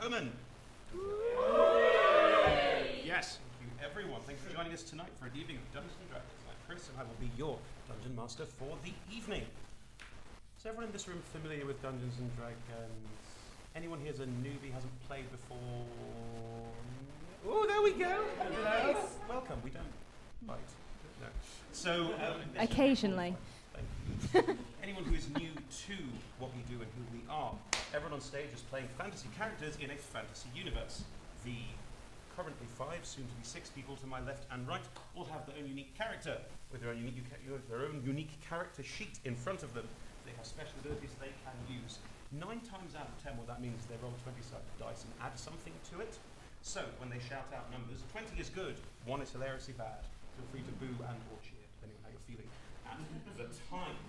Omen. Yes, thank you everyone. Thank you for joining us tonight for an evening of Dungeons and Dragons. I'm Chris and I will be your Dungeon Master for the evening. Is everyone in this room familiar with Dungeons and Dragons? Anyone here's a newbie, hasn't played before? Oh, there we go. Nice. Welcome. We don't bite. No. So occasionally. Thank you. Anyone who is new to what we do and who we are, everyone on stage is playing fantasy characters in a fantasy universe. The currently 5, soon to be 6 people to my left and right all have their own unique character with their own unique character sheet in front of them. They have special abilities they can use. 9 times out of 10, what that means is they roll 20-sided dice and add something to it. So when they shout out numbers, 20 is good, 1 is hilariously bad. Feel free to boo and or cheer, depending on how you're feeling at the time.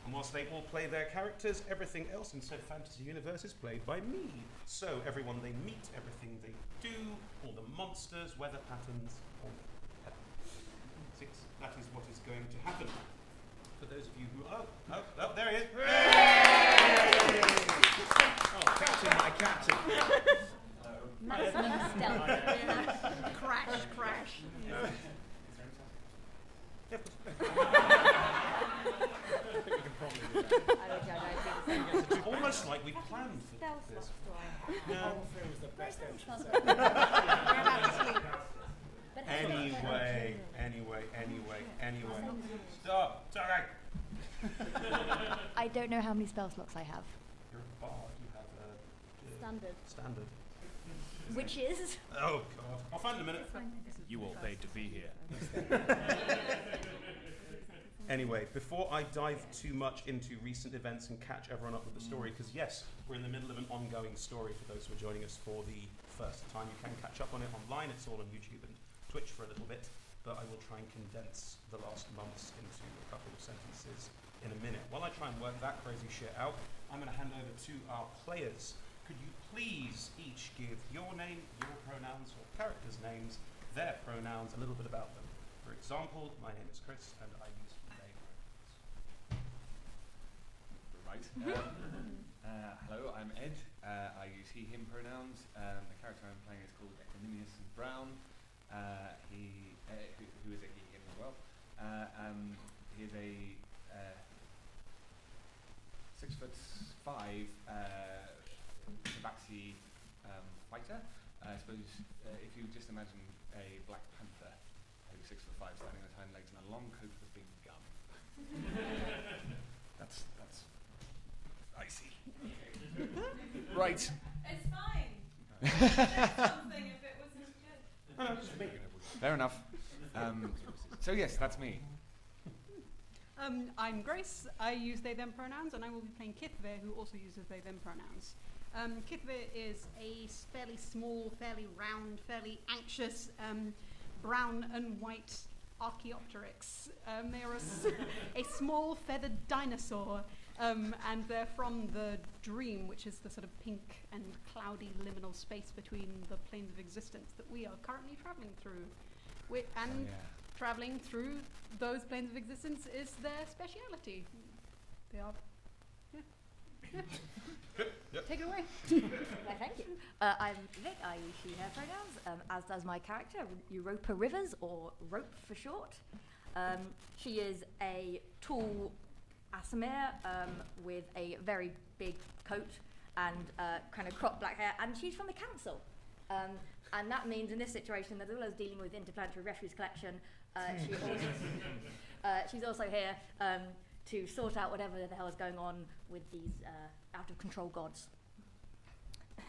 And whilst they all play their characters, everything else in said fantasy universe is played by me. So everyone they meet, everything they do, all the monsters, weather patterns, all that. That is what is going to happen. For those of you who... Oh, there he is. Oh, Captain, my Captain. Maximum stealth. Crash. It's almost like we planned for this. No. Anyway. Stop. Sorry. I don't know how many spell slots I have. You're a bard. You have a standard. Which is? Oh God. I'll find it in a minute. You all paid to be here. Anyway, before I dive too much into recent events and catch everyone up with the story, because yes, we're in the middle of an ongoing story for those who are joining us for the first time. You can catch up on it online. It's all on YouTube and Twitch for a little bit, but I will try and condense the last months into a couple of sentences in a minute. While I try and work that crazy shit out, I'm going to hand over to our players. Could you please each give your name, your pronouns, or characters' names, their pronouns, a little bit about them. For example, my name is Chris, and I use they pronouns. Right. Hello, I'm Ed. I use he, him pronouns. The character I'm playing is called Viridescent Brown. Who is a he, him as well. He is a 6'5" tabaxi fighter. I suppose if you just imagine a Black Panther who's 6'5", standing on his hind legs and a long coat with a big gun. That's icy. Right. It's fine. Something if it wasn't good. Fair enough. So yes, that's me. I'm Grace. I use they them pronouns, and I will be playing Kithve, who also uses they them pronouns. Kithve is a fairly small, fairly round, fairly anxious, brown and white Archaeopteryx. They are a small feathered dinosaur, and they're from the Dream, which is the sort of pink and cloudy liminal space between the planes of existence that we are currently traveling through. Traveling through those planes of existence is their speciality. They are, Yep. Take it away. Thank you. I'm Vic. I use she, her pronouns, as does my character, Europa Rivers, or Rope for short. She is a tall Asimir with a very big coat and kind of cropped black hair, and she's from the council. And that means in this situation that as well as dealing with interplanetary refuse collection, she's also here to sort out whatever the hell is going on with these out-of-control gods.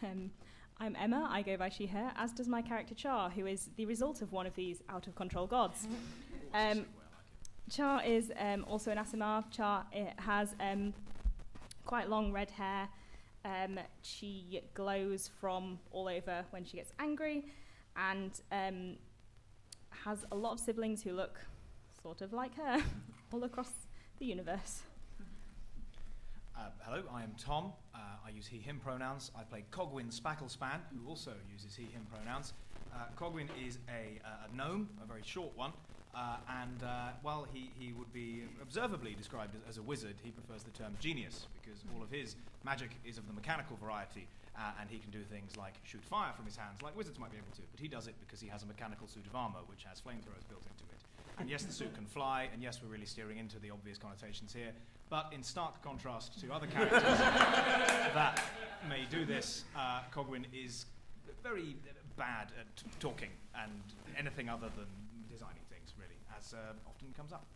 I'm Emma, I go by she, her, as does my character Char, who is the result of one of these out-of-control gods. Char is also an Asimar. Char has quite long red hair. She glows from all over when she gets angry, and has a lot of siblings who look sort of like her all across the universe. Hello, I am Tom. I use he, him pronouns. I play Cogwyn Spacklespan, who also uses he, him pronouns. Cogwyn is a gnome, a very short one, while he would be observably described as a wizard, he prefers the term genius, because all of his magic is of the mechanical variety, and he can do things like shoot fire from his hands, like wizards might be able to, but he does it because he has a mechanical suit of armor which has flamethrowers built into it. And yes, the suit can fly, and yes, we're really steering into the obvious connotations here, but in stark contrast to other characters that may do this, Cogwin is very bad at talking and anything other than designing things, really, as often comes up.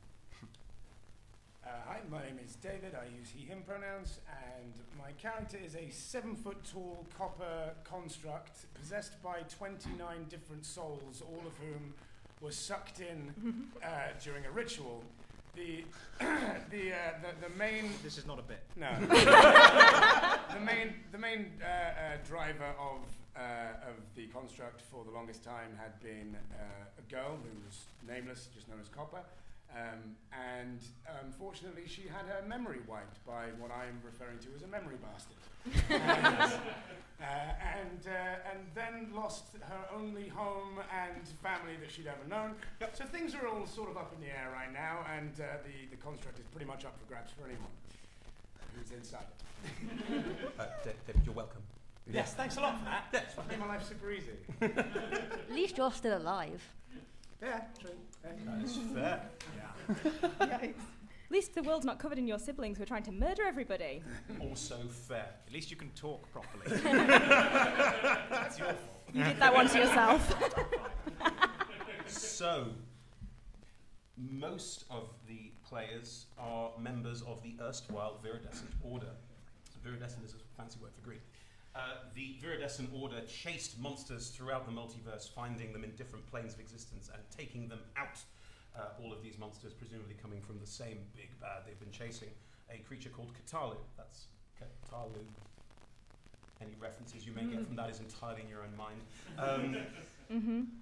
Hi, my name is David. I use he/him pronouns, and my character is a 7-foot-tall copper construct possessed by 29 different souls, all of whom were sucked in during a ritual. The main. This is not a bit. No. the main driver of the construct for the longest time had been a girl who was nameless, just known as Copper. And unfortunately, she had her memory wiped by what I am referring to as a memory bastard. And then lost her only home and family that she'd ever known. Yep. So things are all sort of up in the air right now, and the construct is pretty much up for grabs for anyone who's inside it. David, you're welcome. Yes, thanks a lot for that. Yes. Made my life super easy. At least you're still alive. Yeah, true. That's fair. At least the world's not covered in your siblings who are trying to murder everybody. Also fair. At least you can talk properly. That's your fault. You did that one to yourself. So, most of the players are members of the erstwhile Viridescent Order. So viridescent is a fancy word for green. The Viridescent Order chased monsters throughout the multiverse, finding them in different planes of existence and taking them out. All of these monsters presumably coming from the same big bad they've been chasing, a creature called Cthulhu. That's Cthulhu. Any references you may get from that is entirely in your own mind.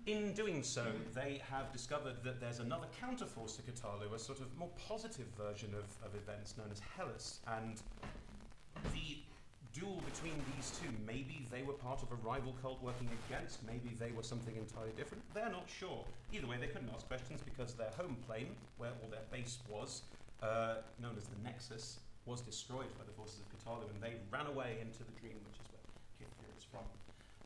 In doing so, they have discovered that there's another counterforce to Cthulhu, a sort of more positive version of events known as Hellas, and the duel between these two, maybe they were part of a rival cult working against, maybe they were something entirely different, they're not sure. Either way, they couldn't ask questions because their home plane, where all their base was, known as the Nexus, was destroyed by the forces of Cthulhu, and they ran away into the dream, which is where Kithir is from.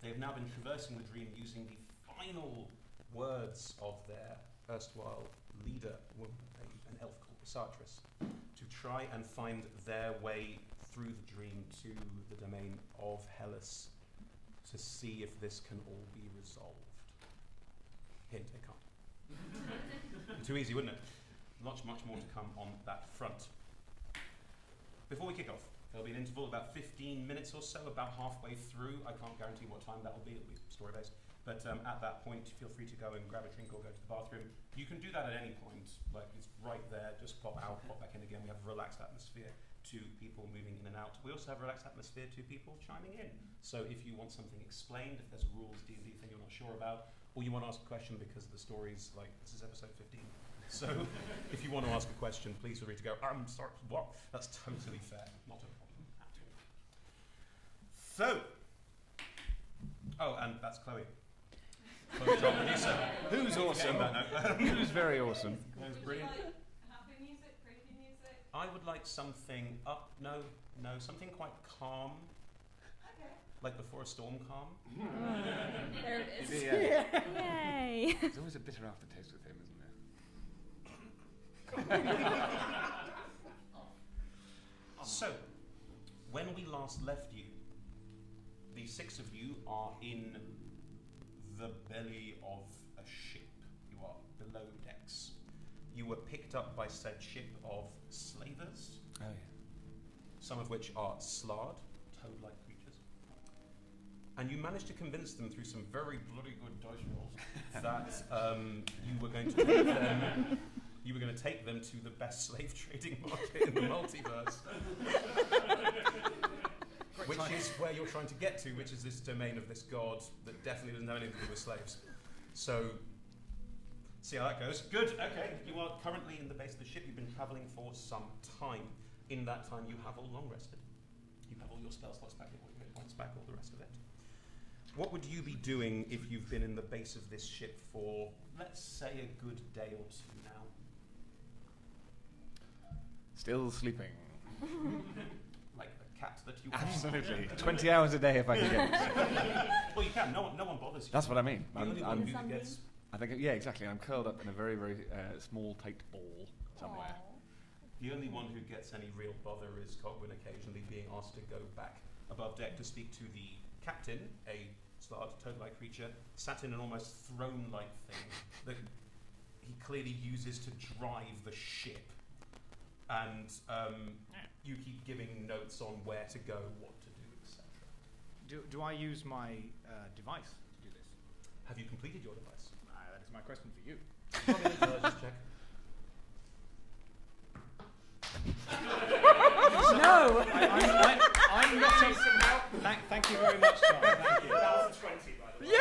They have now been traversing the dream using the final words of their erstwhile leader, an elf called Sartris, to try and find their way through the dream to the domain of Hellas to see if this can all be resolved. Hint, it can't. Too easy, wouldn't it? Much more to come on that front. Before we kick off, there'll be an interval of about 15 minutes or so, about halfway through. I can't guarantee what time that'll be, it'll be story-based. But at that point, feel free to go and grab a drink or go to the bathroom. You can do that at any point, like it's right there, just pop out, pop back in again. We have a relaxed atmosphere to people moving in and out. We also have a relaxed atmosphere to people chiming in. So if you want something explained, if there's a rules D&D thing you're not sure about, or you want to ask a question because the story's like, this is episode 15. So if you want to ask a question, please feel free to go, I'm sorry, what? That's totally fair, not a problem at all. So, oh, and that's Chloe. Chloe's our producer. Who's awesome? Who's very awesome? That was brilliant. Happy music, creepy music. I would like something something quite calm. Okay. Like before a storm calm. There it is. Yeah. Yay. There's always a bitter aftertaste with him, isn't there? So, when we last left you, the 6 of you are in the belly of a ship. You are below decks. You were picked up by said ship of slavers, Oh, yeah. some of which are slard, toad-like creatures. And you managed to convince them through some very bloody good dice rolls that you were going to take them to the best slave trading market in the multiverse. Which is where you're trying to get to, which is this domain of this god that definitely doesn't have anything to do with slaves. So, see how that goes. Good, okay. You are currently in the base of the ship. You've been traveling for some time. In that time, you have all long rested. You have all your spell slots back, all your hit points back, all the rest of it. What would you be doing if you've been in the base of this ship for, let's say, a good day or two now? Still sleeping. Like the cat that you Absolutely. 20 hours a day if I can get it. Well, you can. No one bothers you. That's what I mean. The only one who Sunbeam. gets. I think, yeah, exactly. I'm curled up in a very, very small, tight ball somewhere. The only one who gets any real bother is Cogwin occasionally being asked to go back above deck to speak to the captain, a large toad-like creature, sat in an almost throne-like thing that he clearly uses to drive the ship. And you keep giving notes on where to go, what to do, etc. Do I use my device to do this? Have you completed your device? That is my question for you. Just check. No! I'm not taking some help. Thank you very much, Tom. Thank you. That was a 20, by the way.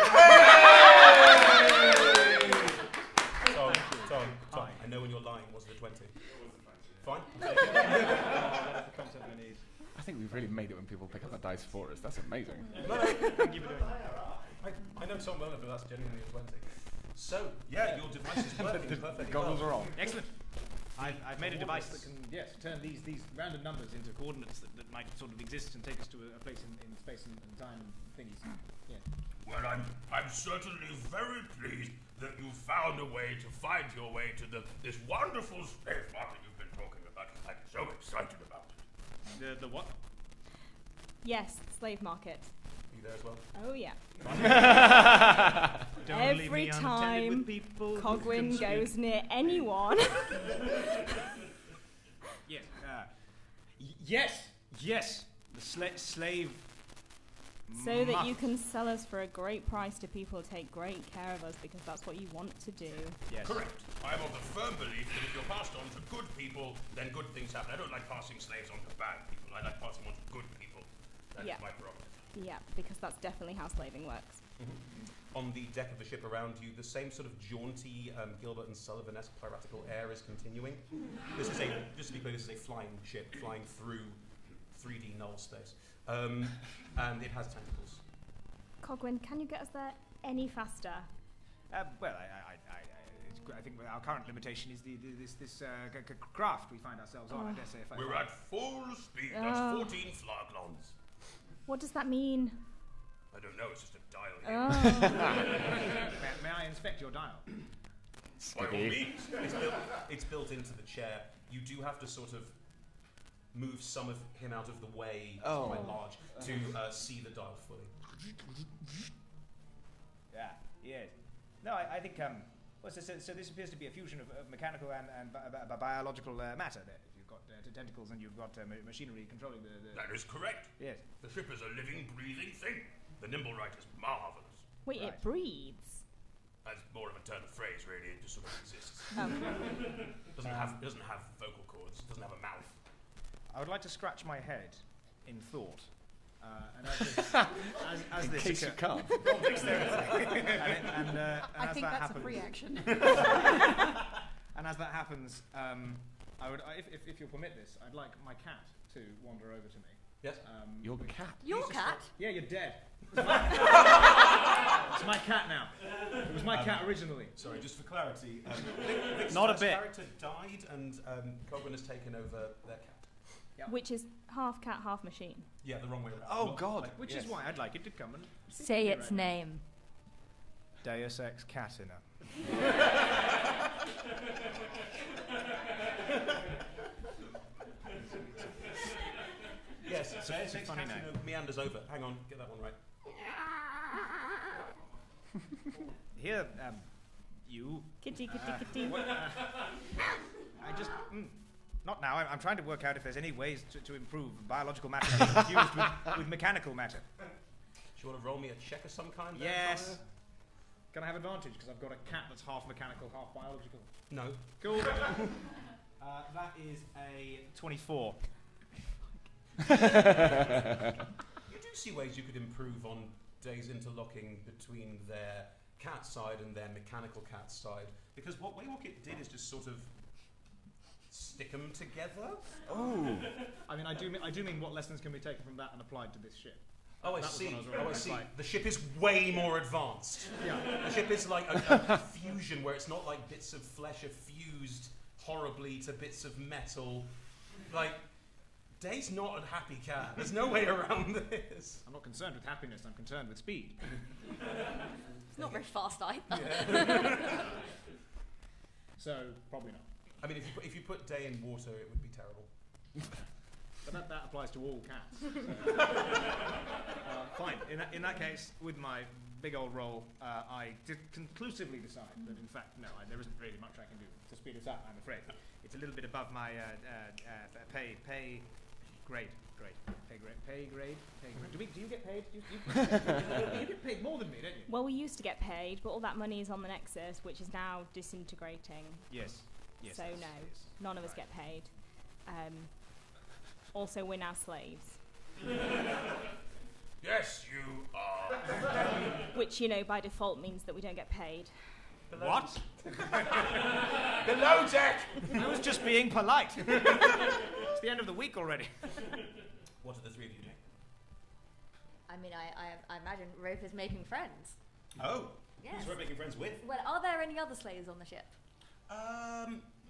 Tom, Hi. I know when you're lying. Was it a 20? It was a 20. Fine. That's the content I need. I think we've really made it when people pick up the dice for us. That's amazing. Thank you for doing that. I know Tom well enough, but that's genuinely a 20. So, yeah, your device is working perfectly Goggles well. are on. Excellent. I've made a device that can turn these random numbers into coordinates that might sort of exist and take us to a place in space and time and thingies. Yeah. Well, I'm certainly very pleased that you found a way to find your way to this wonderful space market you've been talking about. I'm so excited about it. The what? Yes, slave market. You there as well? Oh yeah. Don't leave Every me unattended time with people who Cogwin can speak. goes near anyone. Yes. Yes. The slave. So that you can sell us for a great price to people who take great care of us, because that's what you want to do. Yes. Correct. I'm of the firm belief that if you're passed on to good people, then good things happen. I don't like passing slaves on to bad people. I like passing on to good people. That's Yeah. my prerogative. Yeah, because that's definitely how slaving works. On the deck of the ship around you, the same sort of jaunty Gilbert and Sullivan-esque piratical air is continuing. This is just to be clear, this is a flying ship flying through 3D null space. And it has tentacles. Cogwin, can you get us there any faster? Well, I think our current limitation is this craft we find ourselves on. I dare say if We're at full speed. Oh. That's 14 flaglons. What does that mean? I don't know. It's just a dial here. Oh. may I inspect your dial? By all means. It's built into the chair. You do have to sort of move some of him out of the way, it's quite large, to see the dial fully. Yeah. Yes. No, I think. Well, so this appears to be a fusion of mechanical and biological matter. There, if you've got tentacles and you've got machinery controlling the. That is correct. Yes. The ship is a living, breathing thing. The Nimblewright is marvelous. Wait, Right. it breathes. That's more of a turn of phrase, really. It just sort of exists. Doesn't have vocal cords. Doesn't have a mouth. I would like to scratch my head in thought. And as In this case you occurs, can't. and I as think that that's happens, a free action. and as that happens, I would, if you'll permit this, I'd like my cat to wander over to me. Yes? Your cat. Your cat? Yeah, you're dead. It's my cat now. It was my cat originally. Sorry, just for clarity, Vic's Not a first bit. character died, and Cogwin has taken over their cat. Yep. Which is half cat, half machine. Yeah, the wrong way around. Oh, Not God. like- Which yes. is why I'd like it to come and Say its name. Deus Ex Catina. Yes, so it's a funny name. meanders over. Hang on, get that one right. Here, you. Kitty, kitty, kitty. I just. Not now. I'm trying to work out if there's any ways to improve biological matter being infused with mechanical matter. Do you want to roll me a check of some kind? there, Yes. Connor? Can I have advantage because I've got a cat that's half mechanical, half biological? No. Cool. That is a 24. You do see ways you could improve on Day's interlocking between their cat side and their mechanical cat side, because what Waywalk did is just sort of stick them together. Oh. I mean, I do mean what lessons can be taken from that and applied to this ship. Oh, I That was see. what I was Oh, wondering. I It's see. like- The ship is way more advanced. Yeah. The ship is like a fusion where it's not like bits of flesh are fused horribly to bits of metal. Like, Day's not a happy cat. There's no way around this. I'm not concerned with happiness, I'm concerned with speed. It's not very fast either. Yeah. So, probably not. I mean, if you put Day in water, it would be terrible. But that applies to all cats. So. Fine. In that case, with my big old roll, I did conclusively decide that, in fact, no, there isn't really much I can do to speed us up, I'm afraid. It's a little bit above my pay grade. Do you get paid? You get paid more than me, don't you? Well, we used to get paid, but all that money is on the Nexus, which is now disintegrating. Yes. So no, none of us get paid. Also, we're now slaves. Yes, you are. Which, by default means that we don't get paid. What? Below deck! I was just being polite. It's the end of the week already. What are the three of you doing? I mean, I imagine Rope is making friends. Oh, Yes. who's Rope making friends with? Well, are there any other slaves on the ship?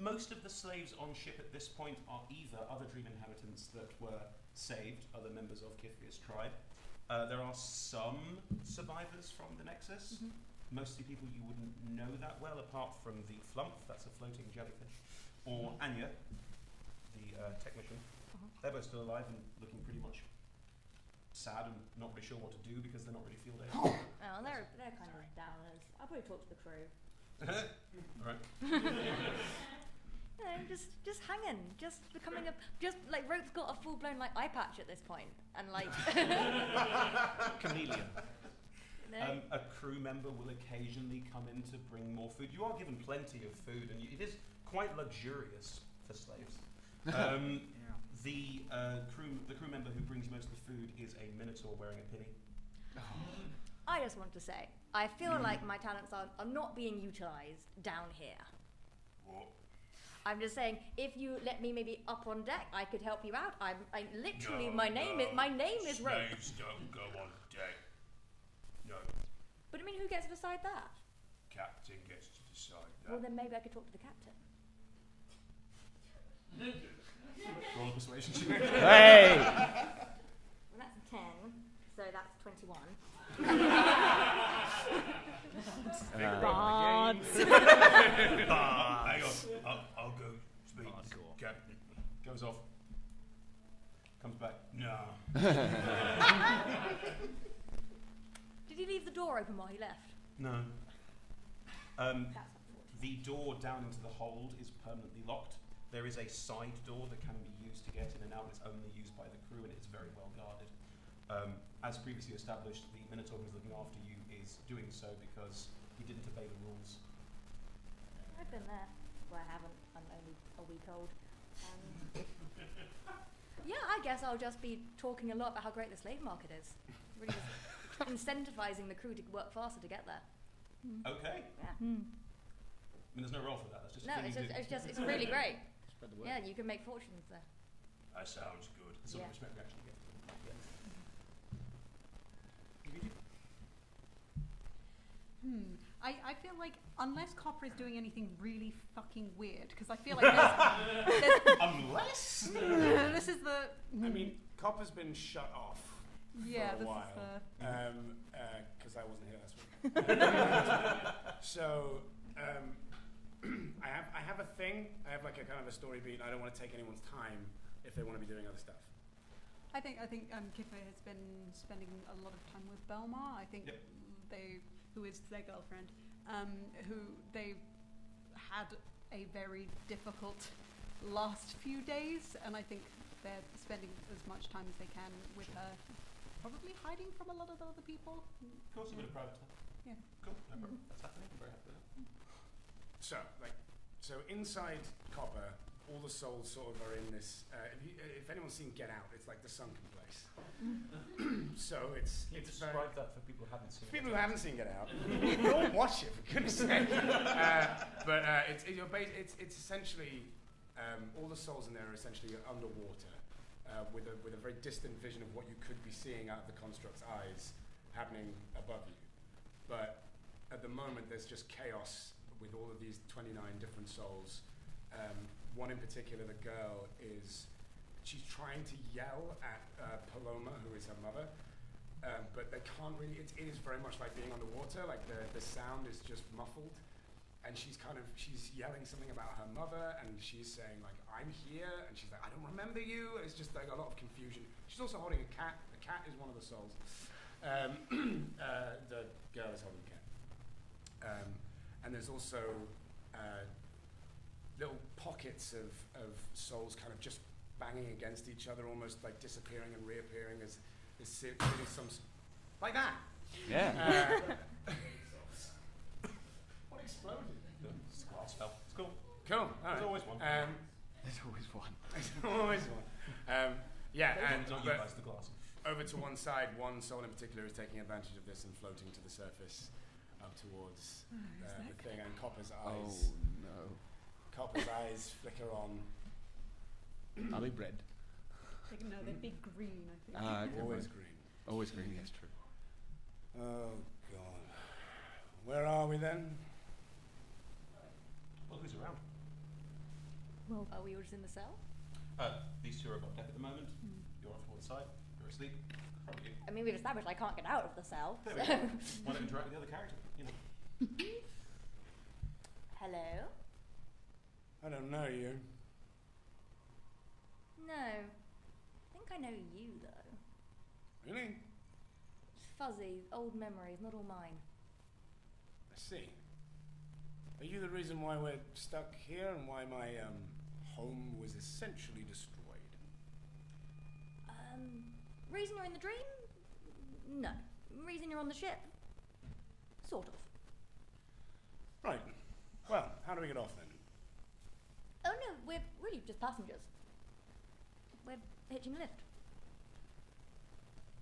Most of the slaves on ship at this point are either other dream inhabitants that were saved, other members of Kithvia's tribe. There are some survivors from the Nexus. Mhm. Mostly people you wouldn't know that well, apart from the Flump, that's a floating jellyfish, or Anya, the technician. They're both still alive and looking pretty much sad and not really sure what to do because they're not really field agents. Oh, they're kind of downers. I'll probably talk to the crew. Alright. Just hanging, just becoming like Rope's got a full-blown like eye patch at this point, and like Chameleon. A crew member will occasionally come in to bring more food. You are given plenty of food, and it is quite luxurious for slaves. The crew member who brings most of the food is a minotaur wearing a pinny. I just want to say, I feel like my talents are not being utilised down here. What? I'm just saying, if you let me maybe up on deck, I could help you out. I literally, No, my name is Rope. Slaves don't go on deck. No, But I mean, who gets to decide that? captain gets to decide that. Well, then maybe I could talk to the captain. Roll a persuasion. Hey! Well, that's a 10, so that's 21. Bards. Hang on, I'll go speak to Hardcore. captain. Goes off. Comes back. No. Did he leave the door open while he left? No. That's unfortunate. The door down into the hold is permanently locked. There is a side door that can be used to get in and out. It's only used by the crew and it's very well guarded. As previously established, the Minotaur who's looking after you is doing so because he didn't obey the rules. I've been there. Well, I haven't. I'm only a week old. Yeah, I guess I'll just be talking a lot about how great the slave market is. Really just incentivizing the crew to work faster to get there. Okay. Yeah. I mean, there's no role for that. That's just No, a thing it's you do. it's really great. Spread the word. Yeah, you can make fortunes there. That sounds good. The sort Yeah. of respect we actually get. I feel like unless Copper is doing anything really fucking weird, because I feel like there's Unless? this is the I mean, Copper's been shut off yeah for a this while. is the Because I wasn't here last week. So, I have a thing. I have like a kind of a story beat. I don't want to take anyone's time if they want to be doing other stuff. I think Kiffe has been spending a lot of time with Belmar. I think Yep. who is their girlfriend, who they had a very difficult last few days, and I think they're spending as much time as they can with her, probably hiding from a lot of the other people. Of course, a bit of private stuff. Yeah. Cool, no problem. That's happening. I'm very happy with that. So inside Copper, all the souls sort of are in this. If anyone's seen Get Out, it's like the sunken place. So it's Can you very. describe that for people who haven't seen For people it? who haven't seen Get Out, don't watch it for goodness sake. It's essentially all the souls in there are essentially underwater, with a very distant vision of what you could be seeing out of the construct's eyes happening above you. But at the moment, there's just chaos with all of these 29 different souls. One in particular, the girl, is she's trying to yell at Paloma, who is her mother, but they can't really. It is very much like being underwater. Like the sound is just muffled, and she's yelling something about her mother, and she's saying like, "I'm here," and she's like, "I don't remember you." It's just like a lot of confusion. She's also holding a cat. The cat is one of the souls. The girl is holding a cat, and there's also little pockets of souls kind of just banging against each other, almost like disappearing and reappearing as some like that. Yeah. What exploded? The glass fell. It's cool. Cool. All There's right. always one. There's always one. There's always one. Yeah, and not you guys, the glass. over to one side, one soul in particular is taking advantage of this and floating to the surface up towards the thing, and Copper's eyes. Oh no. Copper's eyes flicker on. Are they red? No, they're big green, I think. Okay, Always right. green. Always green, yes, true. Oh God. Where are we then? Well, who's around? Well, are we all just in the cell? These two are above deck at the moment. You're off to one side. You're asleep. Probably. I mean, we've established I can't get out of the cell. There we go. Why don't you interact with the other character? You know. Hello? I don't know you. No. I think I know you, though. Really? It's fuzzy, old memories, not all mine. I see. Are you the reason why we're stuck here and why my home was essentially destroyed? Reason you're in the dream? No. Reason you're on the ship? Sort of. Right. Well, how do we get off then? Oh no, we're really just passengers. We're hitching a lift.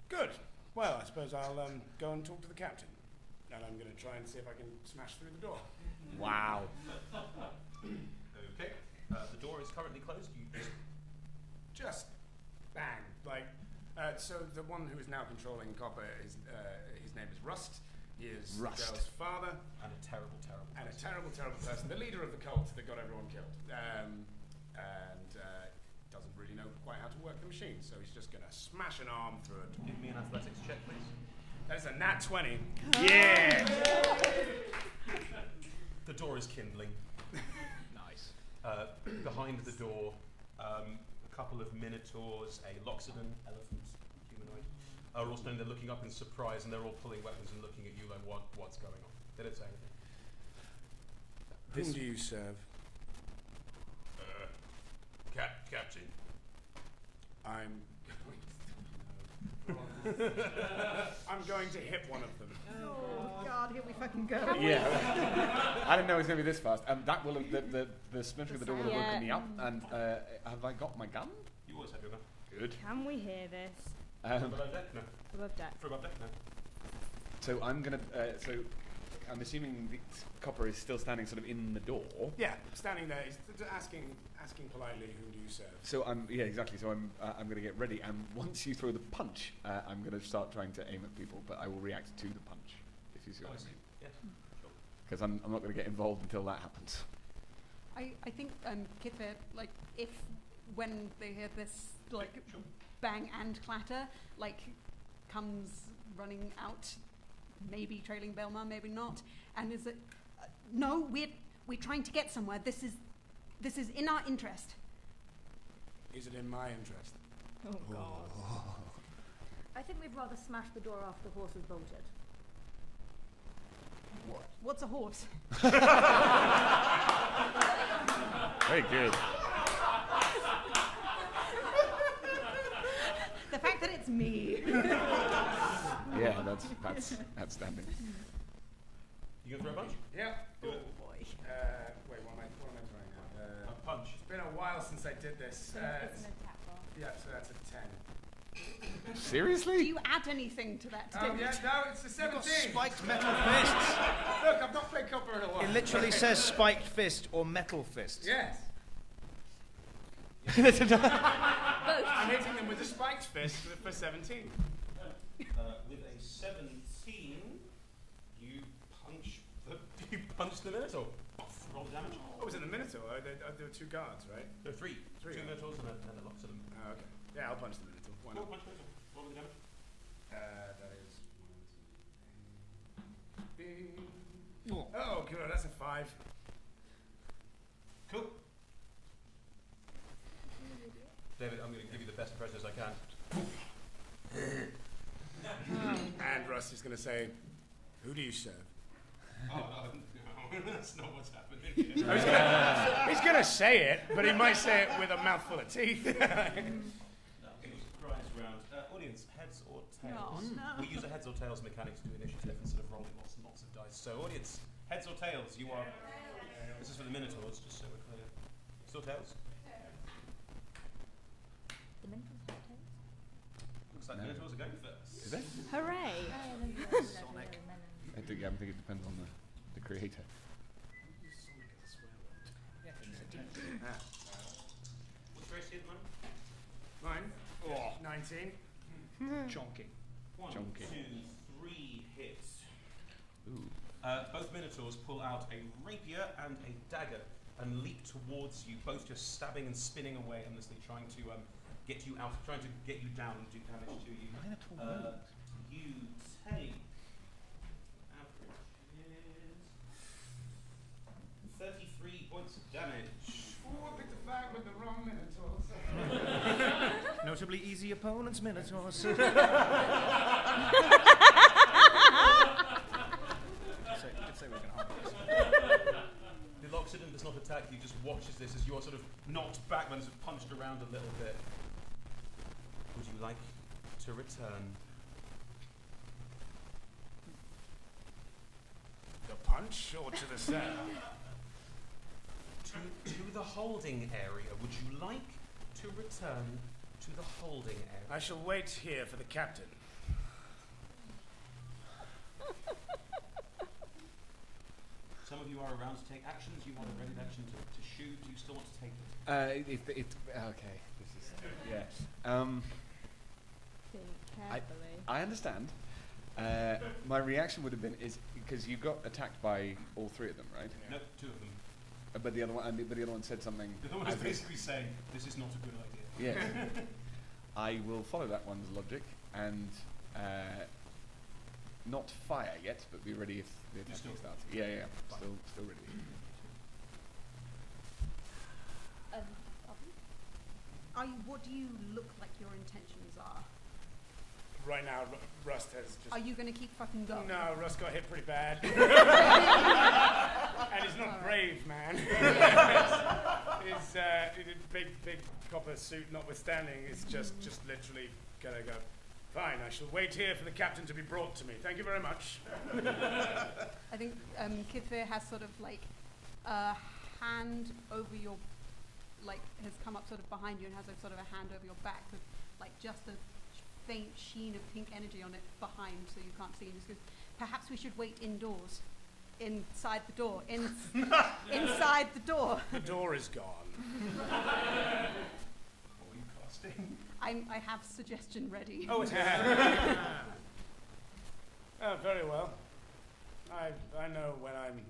Good. Well, I suppose I'll go and talk to the captain. And I'm going to try and see if I can smash through the door. Wow. Okay. The door is currently closed. You Just bang. Like, so the one who is now controlling Copper, his name is Rust. He is Rust. the girl's father. and a terrible, terrible. And a person. terrible, terrible person. The leader of the cult that got everyone killed. Doesn't really know quite how to work the machine, so he's just going to smash an arm through it. Give me an athletics check, please. That is a nat 20. Yeah! The door is kindling. Nice. Behind the door, a couple of minotaurs, a loxodon, elephant, humanoid, are all standing there looking up in surprise, and they're all pulling weapons and looking at you like, what's going on? They don't say anything. Whom do you serve? Captain. I'm going to hit one of them. Oh God, here we fucking go. Yeah. I didn't know it was going to be this fast. That will have, the splintering of the door will have Yeah. woken me up. And have I got my gun? You always have your gun. Good. Can we hear this? Below deck? No. Above deck. For above deck? No. So I'm going to... so I'm assuming the Copper is still standing sort of in the door. Yeah, standing there, he's asking politely, whom do you serve? So exactly. So I'm going to get ready, and once you throw the punch, I'm going to start trying to aim at people, but I will react to the punch, if you see what I mean. Yes. Sure. Because I'm not going to get involved until that happens. I think Kitve, like, when they hear this, like, Sure. bang and clatter, like, comes running out, maybe trailing Belmar, maybe not, and is it, no, we're trying to get somewhere. This is in our interest. Is it in my interest? Oh God. I think we'd rather smash the door after the horse has bolted. What's a horse? Very good. The fact that it's me. Yeah, that's outstanding. You gonna throw a punch? Yeah. Oh boy. Wait, what am I trying now? A punch. It's been a while since I did this. It's an attack roll. Yeah, so that's a 10. Seriously? Do you add anything to that? David? Yeah, no, it's a 17. Spiked metal fists. Look, I've not played Copper in a while. It literally says spiked fist or metal fist. Yes. Both. I'm hitting them with a spiked fist for 17. With a 17, you punch the Minotaur. roll the damage. Oh, was it the Minotaur? There were 2 guards, right? There are 3. 2 yeah. Minotaurs and a lot of them. Oh, okay. Yeah, I'll punch the Minotaur. Why Roll not? punch Minotaur. Roll the damage. That is 1, 2, 3. Oh, good. That's a 5. Cool. David, I'm going to give you the best impression as I can. And Russ is going to say, "Who do you serve?" Oh, no, that's not what's happening. He's going to say it, but he might say it with a mouthful of teeth. Surprise round. Audience, heads or tails? No. We use a heads or tails mechanic to do initiative instead of rolling lots and lots of dice. So, audience, heads or tails? You are. This is for the Minotaurs, just so we're clear. Still tails? The Minotaurs have tails? Looks like the Minotaurs are going first. Is it? Hooray! Sonic. I think it depends on the creator. What's your AC at the moment? Mine? Oh, 19. Chonky. 1, Chunky. 2, 3 hits. Ooh. Both Minotaurs pull out a rapier and a dagger and leap towards you, both just stabbing and spinning away endlessly, trying to get you out, trying to get you down and do damage to you. You take average is 33 points of damage. Oh, I picked a fight with the wrong Minotaurs. Notably easy opponents, Minotaurs. Let's say we can harm this. The Loxodon does not attack you, just watches this as you are sort of knocked back and sort of punched around a little bit. Would you like to return? The punch or to the cell? To the holding area. Would you like to return to the holding area? I shall wait here for the captain. Some of you are around to take actions. You want a ready action to shoot. Do you still want to take it? Okay. This is yeah. Think carefully. I understand. My reaction would have been because you got attacked by all 3 of them, right? No, 2 of them. But the other one said something. The other one is basically saying, this is not a good idea. Yes. I will follow that one's logic and not fire yet, but be ready if the attacking starts. Yeah. Still ready. What do you look like your intentions are? Right now, Rust has just... Are you going to keep fucking going? No, Rust got hit pretty bad. And he's not brave, man. His big copper suit notwithstanding, is just literally gonna go, fine, I shall wait here for the captain to be brought to me. Thank you very much. I think Kithvir has sort of like a hand over your, like has come up sort of behind you and has a sort of a hand over your back with like just a faint sheen of pink energy on it behind so you can't see. And just goes, perhaps we should wait indoors. Inside the door. Inside the door. The door is gone. What are you casting? I have suggestion ready. Oh, it's Oh, very well. I know when I'm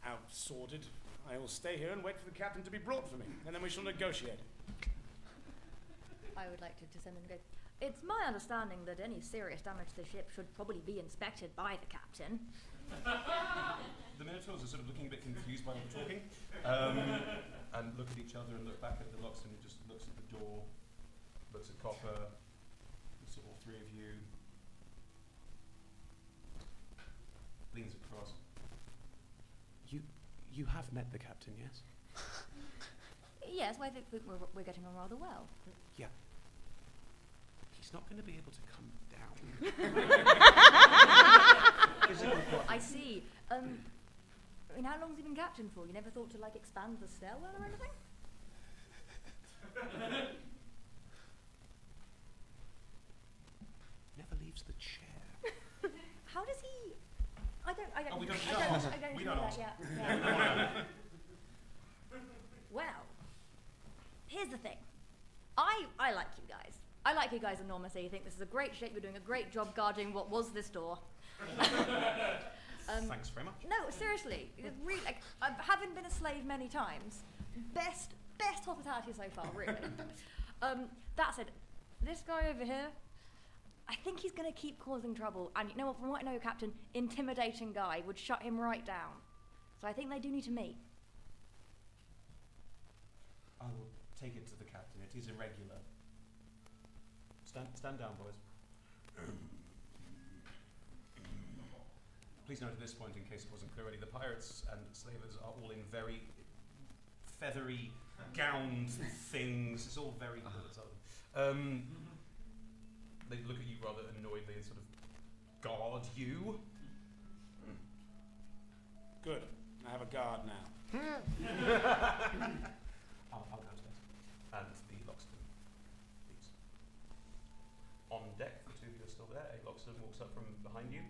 out-sorted. I will stay here and wait for the captain to be brought for me, and then we shall negotiate. I would like to descend and go. It's my understanding that any serious damage to the ship should probably be inspected by the captain. The Minotaurs are sort of looking a bit confused by what we're talking, and look at each other and look back at the Loxodon, who just looks at the door, looks at Copper, looks at all 3 of you, leans across. You have met the captain, yes? Yes, well, I think we're getting on rather well. Yeah. He's not going to be able to come down. I see. I mean, how long has he been captain for? You never thought to, like, expand the stairwell or anything? Never leaves the chair. How does he... I don't Oh, we don't I don't ask. We know don't that ask. yet. Yeah. Well, here's the thing. I like you guys. I like you guys enormously. I think this is a great shape. You're doing a great job guarding what was this door. Thanks very much. No, seriously. It's really, like, having been a slave many times, best hospitality so far, really. That said, this guy over here, I think he's going to keep causing trouble. And you know what, from what I know, Captain, intimidating guy would shut him right down. So I think they do need to meet. I will take it to the captain. It is irregular. Stand down, boys. Please note at this point, in case it wasn't clear already, the pirates and slavers are all in very feathery, gowned things. It's all very good. They look at you rather annoyedly and sort of guard you. Good. I have a guard now. I'll go downstairs. And the locksmith leaves. On deck, the two of you are still there. A locksmith walks up from behind you.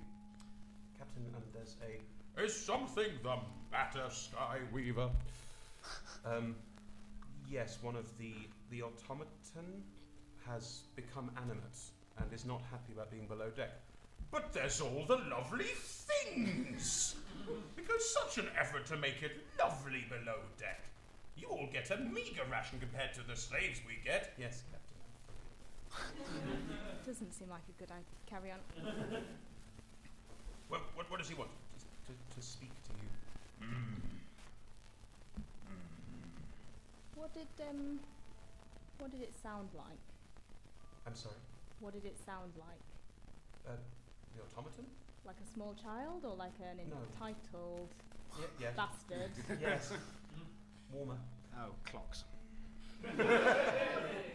Captain, and there's a... Is something the matter, Skyweaver? Yes, one of the automaton has become animate and is not happy about being below deck. But there's all the lovely things! It goes such an effort to make it lovely below deck. You all get a meager ration compared to the slaves we get. Yes, Captain. Doesn't seem like a good idea. Carry on. Well, what does he want? To speak to you. What did it sound like? I'm sorry. What did it sound like? The automaton? Like a small child or like an No. entitled Yeah. bastard? Yes. Warmer. Oh, clocks.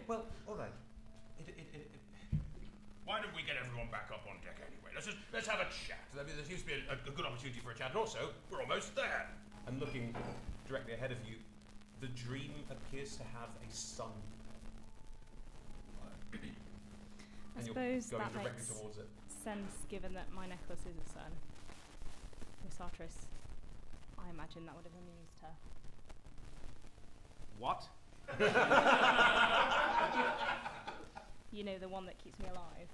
Well, all right. Why don't we get everyone back up on deck anyway? Let's have a chat. There seems to be a good opportunity for a chat, and also, we're almost there. And looking directly ahead of you, the dream appears to have a son. I And you're suppose going that directly makes towards it. sense given that my necklace is a son. Rosatris, I imagine that would have amused her. What? You know, the one that keeps me alive.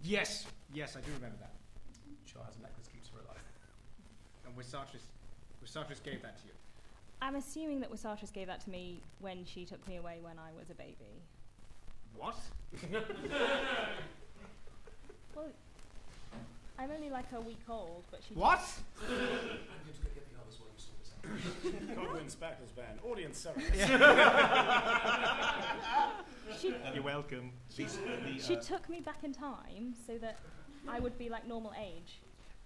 Yes, I do remember that. Sure has a necklace, keeps her alive. And Rosatris gave that to you. I'm assuming that Rosatris gave that to me when she took me away when I was a baby. What? Well, I'm only like a week old, but she... What? I'm going to get the others while you sort this out. Cogwin Spackles Band. Audience service. You're welcome. She took me back in time so that I would be like normal age.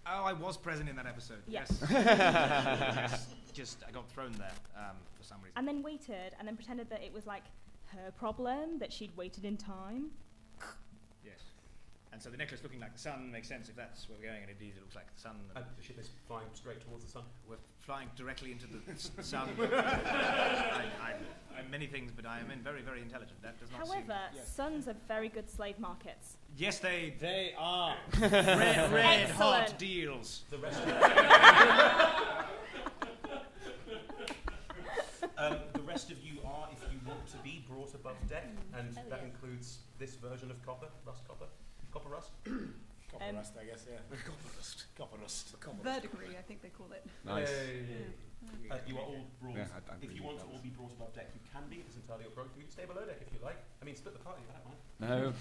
Oh, I was present in that episode. Yeah. Yes. Just I got thrown there for some reason. And then waited, and then pretended that it was like her problem, that she'd waited in time. Yes. And so the necklace looking like the sun makes sense if that's where we're going, and indeed it looks like the sun. And the ship is flying straight towards the sun. We're flying directly into the sun. I'm many things, but I am very, very intelligent. That does not However, seem... suns are very good slave markets. Yes, they are. red hot Excellent. deals. The rest the rest of you are, if you want to be, brought above deck, and Hell that yeah. includes this version of copper rust. Copper rust, I guess, yeah. Copper rust. Verdigris, I think they call it. Nice. You are all brought. Yeah, I if you believe want that to all was- be brought above deck, you can be. It's entirely appropriate. You can stay below deck if you like. I mean, split the party. I don't mind. No. No,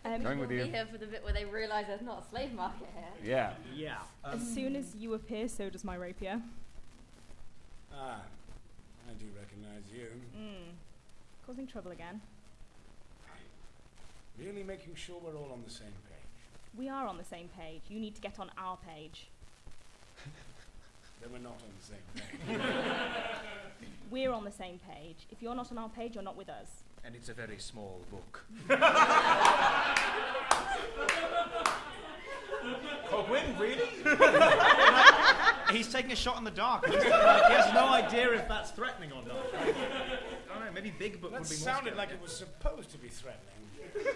I think Going we'll with you. be here for the bit where they realise there's not a slave market here. Yeah. Yeah. As soon as you appear, so does my rapier. Ah, I do recognise you. Causing trouble again. Really making sure we're all on the same page. We are on the same page. You need to get on our page. Then we're not on the same page. We're on the same page. If you're not on our page, you're not with us. And it's a very small book. Cogwin, really? He's taking a shot in the dark. He has no idea if that's threatening or not. I don't know, maybe big book That would be more sounded scary. like it was supposed to be threatening.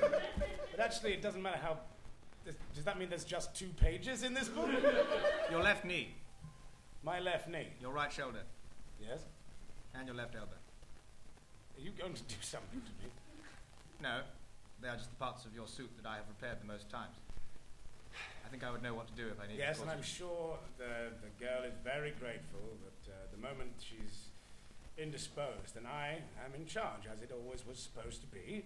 But actually, it doesn't matter how... Does that mean there's just 2 pages in this book? Your left knee, My left knee. your right shoulder, Yes? and your left elbow. Are you going to do something to me? No, they are just the parts of your suit that I have repaired the most times. I think I would know what to do if I needed Yes, to and talk I'm to sure the girl is very grateful that the moment she's indisposed, then I am in charge, as it always was supposed to be.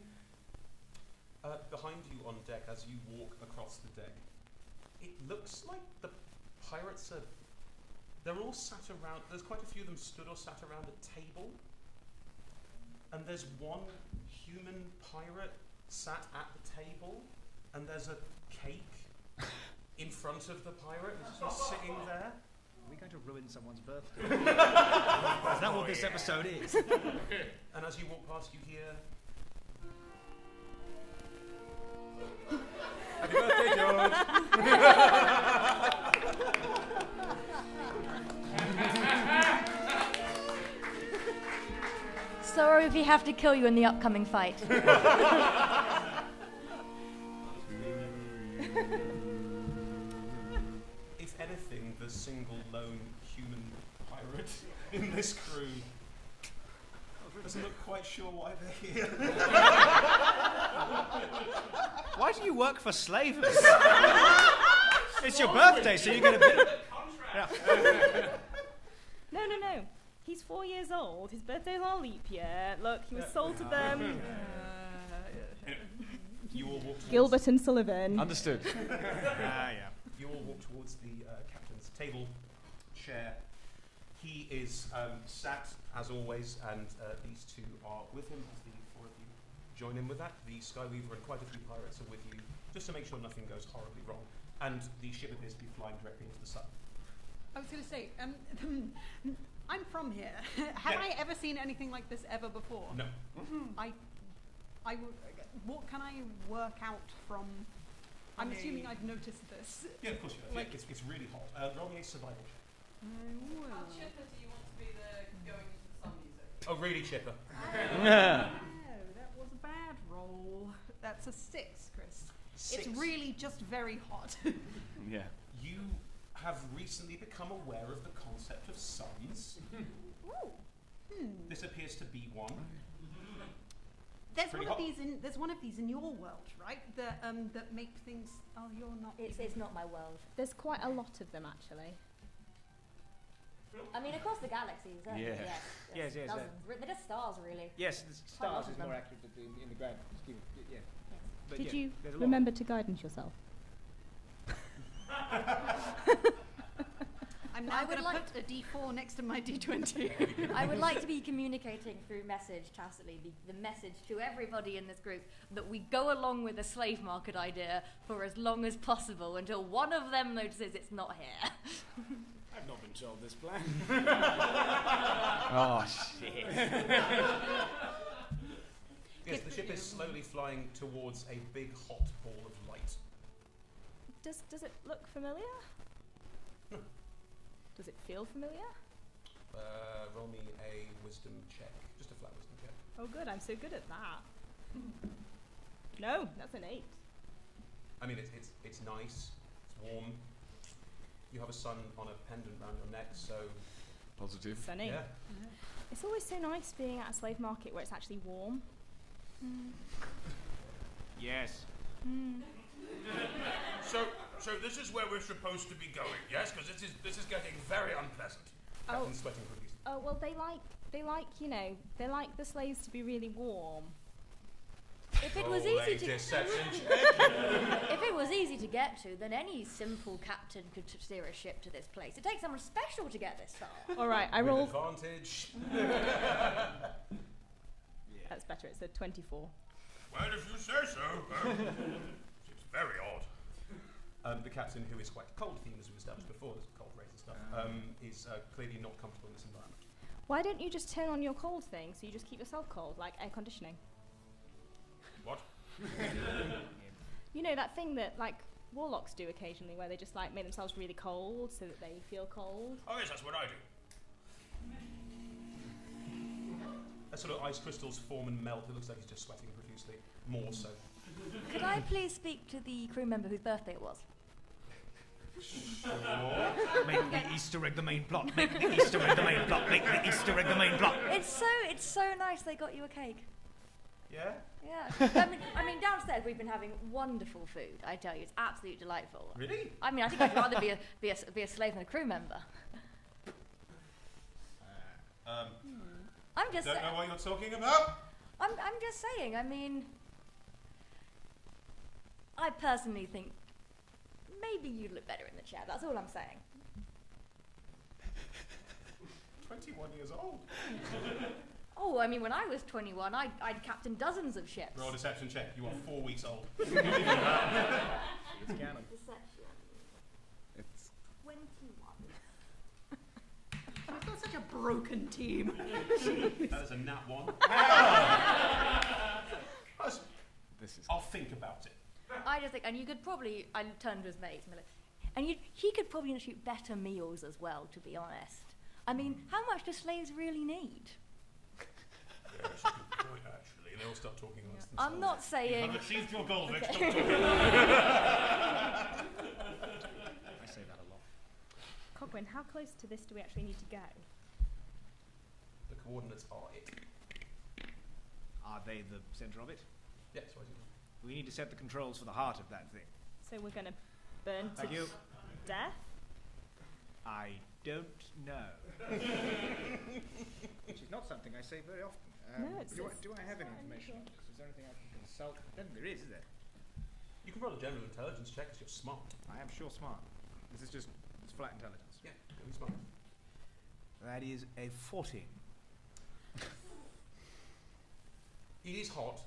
Behind you on deck, as you walk across the deck, it looks like the pirates are... They're all sat around... There's quite a few of them stood or sat around a table. And there's one human pirate sat at the table, and there's a cake in front of the pirate, and it's just sitting there. Are we going to ruin someone's birthday? Is that what this episode is? And as you walk past, you hear... Happy birthday, George! Sorry if we have to kill you in the upcoming fight. If anything, the single lone human pirate in this crew doesn't look quite sure why they're here. Why do you work for slavers? It's your birthday, so you get a bit. Yeah. No. He's 4 years old. His birthday's on a leap year. Look, he was sold to them. You all walk towards... Gilbert and Sullivan. Understood. Yeah. You all walk towards the captain's table chair. He is sat, as always, and these two are with him, as the four of you join in with that. The Skyweaver and quite a few pirates are with you, just to make sure nothing goes horribly wrong. And the ship appears to be flying directly into the sun. I was going to say, I'm from here. Have I ever seen anything like this ever before? No. What can I work out from? I'm assuming I've noticed this. Yeah, of course you have. Like- Yeah, it's really hot. Roll me a survival check. How chipper do you want to be the going into the sun music? Oh, really chipper. No, that was a bad roll. That's a 6, Chris. 6. It's really just very hot. Yeah. You have recently become aware of the concept of suns. This appears to be one. There's Pretty one of hot. these in. There's one of these in your world, right? That make things. Oh, you're not. It's not my world. There's quite a lot of them, actually. I mean, across the galaxy, certainly, Yeah. yes. Yes, yes, Dozens. They're just stars, really. Yes, the Quite a lot stars of is them. more accurate in the grand scheme. Yeah. But Did yeah, you there's a lot. remember to guidance yourself? I'm I now would going to like- put a D4 next to my D20. I would like to be communicating through message tacitly, the message to everybody in this group that we go along with the slave market idea for as long as possible until one of them notices it's not here. I've not been told this plan. Oh, shit. Yes, the ship is slowly flying towards a big hot ball of light. Does it look familiar? Does it feel familiar? Roll me a wisdom check. Just a flat wisdom check. Oh, good. I'm so good at that. No, that's an 8. I mean, it's nice. It's warm. You have a sun on a pendant round your neck, so Positive. Sunny. yeah. It's always so nice being at a slave market where it's actually warm. Yes. So this is where we're supposed to be going, yes? Because this is getting very unpleasant. Oh, Captain sweating profusely. oh well, they like the slaves to be really warm. If it was Roll a easy to deception check. if it was easy to get to, then any simple captain could steer a ship to this place. It takes someone special to get this far. All right, I With rolled. advantage. That's better. It's a 24. Well, if you say so. Seems very odd. The captain, who is quite a cold theme, as we established before, there's cold rays and stuff, is clearly not comfortable in this environment. Why don't you just turn on your cold thing so you just keep yourself cold, like air conditioning? What? You know that thing that like warlocks do occasionally, where they just like make themselves really cold so that they feel cold. Oh, yes, that's what I do. As sort of ice crystals form and melt, it looks like he's just sweating profusely. More so. Could I please speak to the crew member whose birthday it was? Make the Easter egg the main plot. Make the Easter egg the main plot. Make the Easter egg the main plot. It's so nice they got you a cake. Yeah? Yeah. I mean, downstairs we've been having wonderful food. I tell you, it's absolutely delightful. Really? I mean, I think I'd rather be a slave than a crew member. I'm just. Don't know what you're talking about. I'm just saying. I mean, I personally think maybe you'd look better in the chair. That's all I'm saying. 21 years old. Oh, I mean, when I was 21, I'd captained dozens of ships. Roll a deception check. You are 4 weeks old. It's canon. Deception. It's 21. I've got such a broken team. That is a nat 1. I'll think about it. I just think, and you could probably, I turned to his mate, and he could probably shoot better meals as well, to be honest. I mean, how much do slaves really need? Yeah, that's a good point, actually. They all start talking amongst themselves. I'm not saying. You have achieved your goal, Vic. Okay. Stop talking. I say that a lot. Cogwin, how close to this do we actually need to go? The coordinates are it. Are they the centre of it? Yes, right. We need to set the controls for the heart of that thing. So we're going to burn Thank to you. death? I don't know. Which is not something I say very often. No, it's do just I have any quite information on unusual. this? Is there anything I can consult? I don't think there is there? You can roll a general intelligence check because you're smart. I am sure smart. This is just it's flat intelligence. Yeah, really smart. That is a 14. It is hot.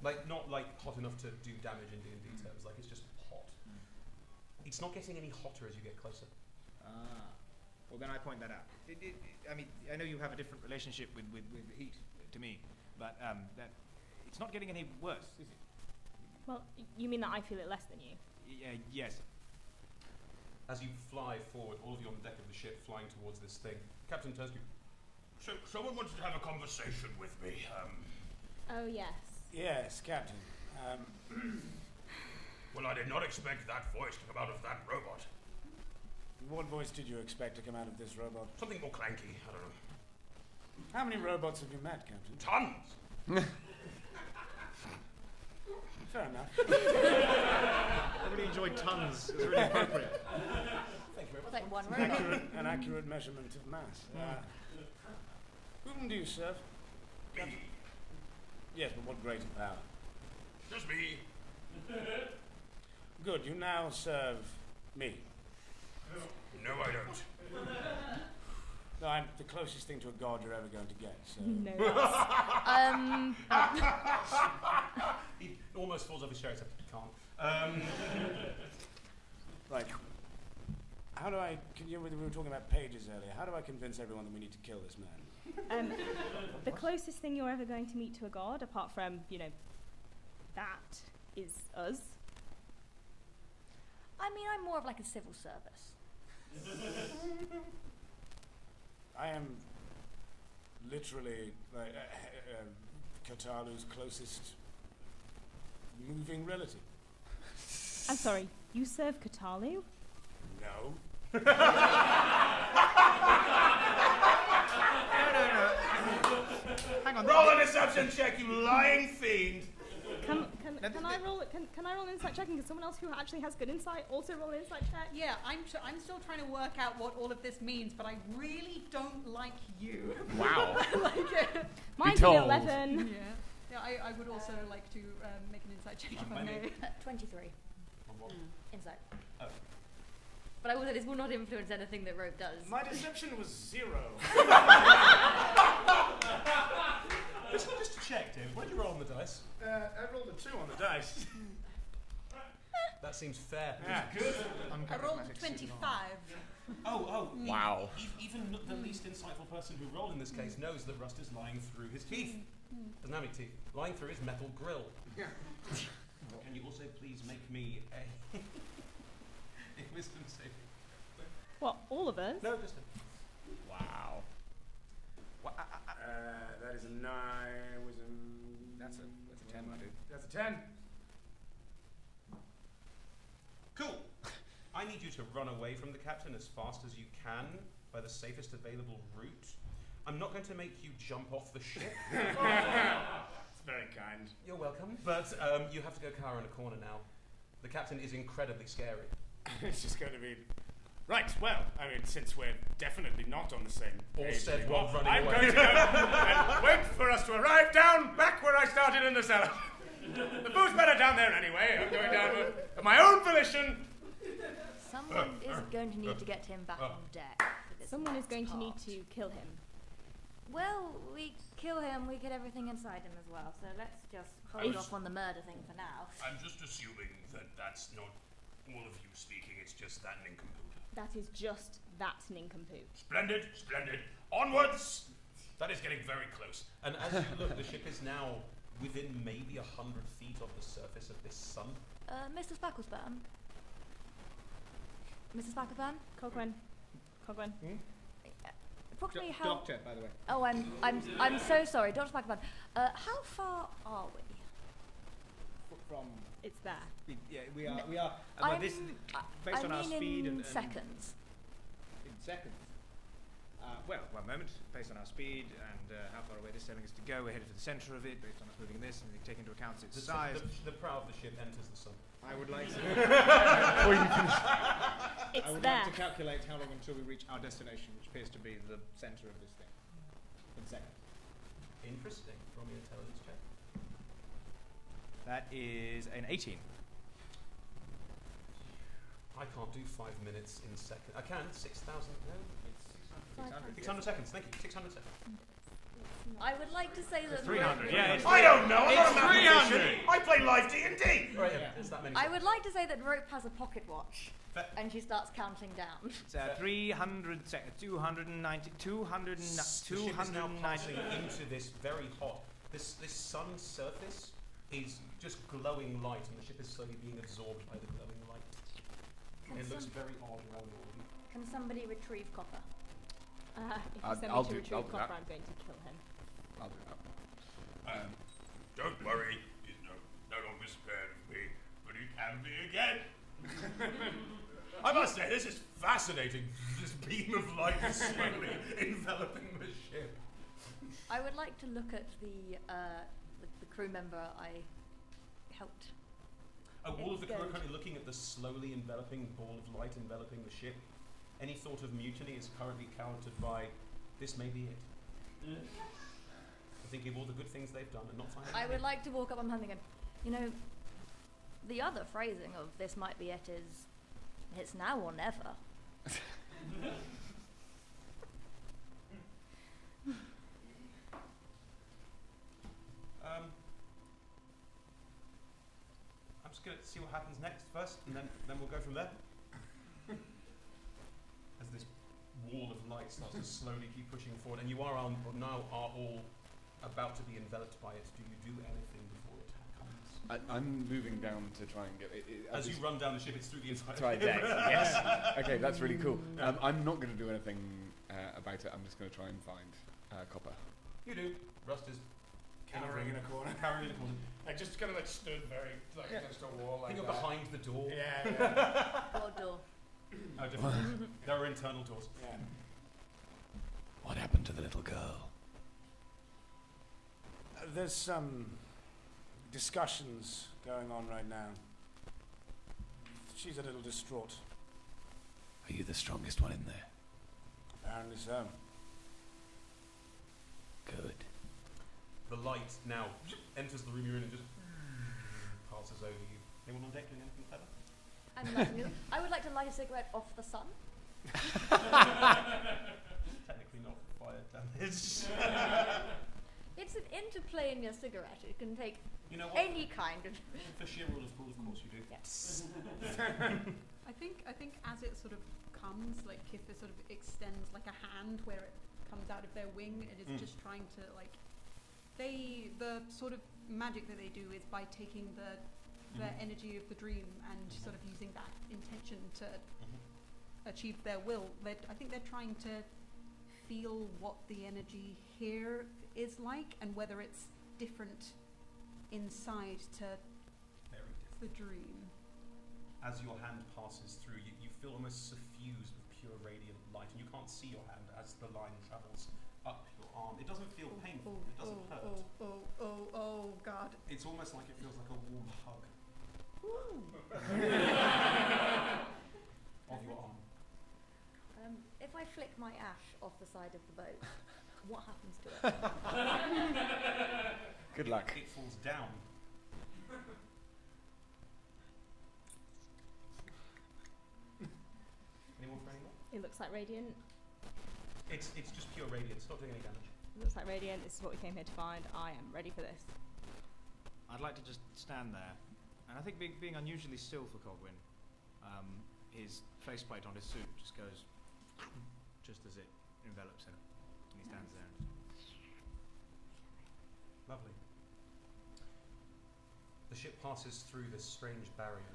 Like, not like hot enough to do damage in D&D terms. Like, it's just hot. It's not getting any hotter as you get closer. Ah. Well, then I point that out. I mean, I know you have a different relationship with heat to me, but that it's not getting any worse, is it? Well, you mean that I feel it less than you? Yes. As you fly forward, all of you on the deck of the ship flying towards this thing, Captain turns to you. So, someone wanted to have a conversation with me. Oh, yes. Yes, Captain. Well, I did not expect that voice to come out of that robot. What voice did you expect to come out of this robot? Something more clanky, I don't know. How many robots have you met, Captain? Tons! Fair enough. I really enjoyed tons. It was really appropriate. Thank you very much. Like one robot. An accurate measurement of mass. Whom do you serve? Me. Yes, but what greater power? Just me. Good, you now serve me. No, I don't. No, I'm the closest thing to a god you're ever going to get, so... No. He almost falls off his chair, except he can't. Right. How do I... we were talking about pages earlier. How do I convince everyone that we need to kill this man? The closest thing you're ever going to meet to a god, apart from, that, is us. I mean, I'm more of like a civil service. I am literally like Katalu's closest moving relative. I'm sorry, you serve Katalu? No. Hang on. Roll a deception check, you lying fiend! Can I roll an insight check? And can someone else who actually has good insight also roll an insight check? Yeah, I'm still trying to work out what all of this means, but I really don't like you. Wow. Mine's told. an 11. Yeah, I would also like to make an insight check if I Maybe. may. 23. On what? Insight. Oh. But I will say this will not influence anything that Rope does. My deception was 0. Just to check, David, what did you roll on the dice? I rolled a 2 on the dice. That seems fair. Yeah. Good. I rolled 25. Oh. Wow. Even the least insightful person who rolled in this case knows that rust is lying through his teeth. Doesn't have any teeth. Lying through his metal grill. Can you also please make me a wisdom save? What, all of us? No, just a... Wow. That is a 9. That's a 10, my dude. That's a 10. Cool. I need you to run away from the captain as fast as you can by the safest available route. I'm not going to make you jump off the ship. It's very kind. You're welcome. But you have to go cower in a corner now. The captain is incredibly scary. It's just going to be... Right, well, I mean, since we're definitely not on the same All page said anymore, while running I'm away. going to go and wait for us to arrive down back where I started in the cellar. The food's better down there anyway. I'm going down of my own volition. Someone is going to need to get him back on deck. for this Someone is next going to need part. to kill him. Well, we kill him, we get everything inside him as well. So let's just hold off on the murder thing for now. I'm just assuming that that's not all of you speaking, it's just that nincompoop. That is just that nincompoop. Splendid, splendid. Onwards! That is getting very close. And as you look, the ship is now within maybe 100 feet of the surface of this sun. Mr. Spacklespan? Mr. Spacklespan? Cogwen. Approximately how... Doctor, by the way. Oh, I'm so sorry, Dr. Spacklespan. How far are we? From... It's there. Yeah, we are... well, I'm- this, based I on our mean speed in and... seconds. In seconds. Well, one moment. Based on our speed and how far away this sailing is to go, we're headed to the centre of it, based on us moving in this, and take into account its size. The prow of the ship enters the sun. I would like to... It's I would there. like to calculate how long until we reach our destination, which appears to be the centre of this thing. In seconds. Interesting. Roll me an intelligence check. That is an 18. I can't do 5 minutes in seconds. I can. 6,000. No. 600 seconds. Thank you. 600 seconds. I would like to say that... 300, yeah. It's I don't know, I'm It's not a mathematician. 300. I play live D&D! Right, yeah. It's that many I seconds. would like to say that Rope has a pocket watch, Fair. and she starts counting down. It's 300 seconds. 290... 200... The ship is now 290... passing into this very hot... This sun surface is just glowing light, and the ship is slowly being absorbed by the glowing light. It looks very odd around all of you. Can somebody retrieve copper? If you I'll- send I'll me to do- retrieve I'll do copper, that. I'm going to kill him. I'll do that. Don't worry, he's no longer scared of me, but he can be again. I must say, this is fascinating. This beam of light is slowly enveloping the ship. I would like to look at the crew member I helped. All of the crew are Good. currently looking at the slowly enveloping ball of light enveloping the ship. Any thought of mutiny is currently countered by, this may be it. Thinking of all the good things they've done and not finding I it. would like to walk up on something and, you know, the other phrasing of this might be it is, it's now or never. I'm just going to see what happens next first, and then we'll go from there. As this wall of light starts to slowly keep pushing forward, and you are now all about to be enveloped by it. Do you do anything before attack comes? I'm moving down to try and get it. As you run down the ship, it's through the entire Try ship. deck, yes. Okay, that's really cool. I'm not going to do anything about it. I'm just going to try and find copper. You do. Rust is Cowering in a corner. Cowering in a corner. I just kind of like stood very like against a wall I like think you're that. behind the door. Yeah. Or door. Oh, different. There are internal doors. Yeah. What happened to the little girl? There's some discussions going on right now. She's a little distraught. Are you the strongest one in there? Apparently so. Good. The light now enters the room you're in and just passes over you. Anyone on deck doing anything clever? I'm lighting it. I would like to light a cigarette off the sun. Technically not fire damage. It's an interplay in your cigarette. It can take You know what? any kind of... For sheer rule of cool, of course you do. Yes. I think as it sort of comes, like if it sort of extends like a hand where it comes out of their wing, it is just trying to like the sort of magic that they do is by taking the energy of the dream and sort of using that intention to achieve their will. I think they're trying to feel what the energy here is like and whether it's different inside to Very different. the dream. As your hand passes through, you feel almost suffused with pure radiant light, and you can't see your hand as the line travels up your arm. It doesn't feel painful. It doesn't hurt. Oh, God. It's almost like it feels like a warm hug of your arm. If I flick my ash off the side of the boat, what happens to it? Good luck. It falls down. Anyone for anyone? It looks like radiant. It's just pure radiant. It's not doing any damage. It looks like radiant. This is what we came here to find. I am ready for this. I'd like to just stand there, and I think being unusually still for Cogwin, his faceplate on his suit just goes just as it envelops him, and he stands there. Lovely. The ship passes through this strange barrier.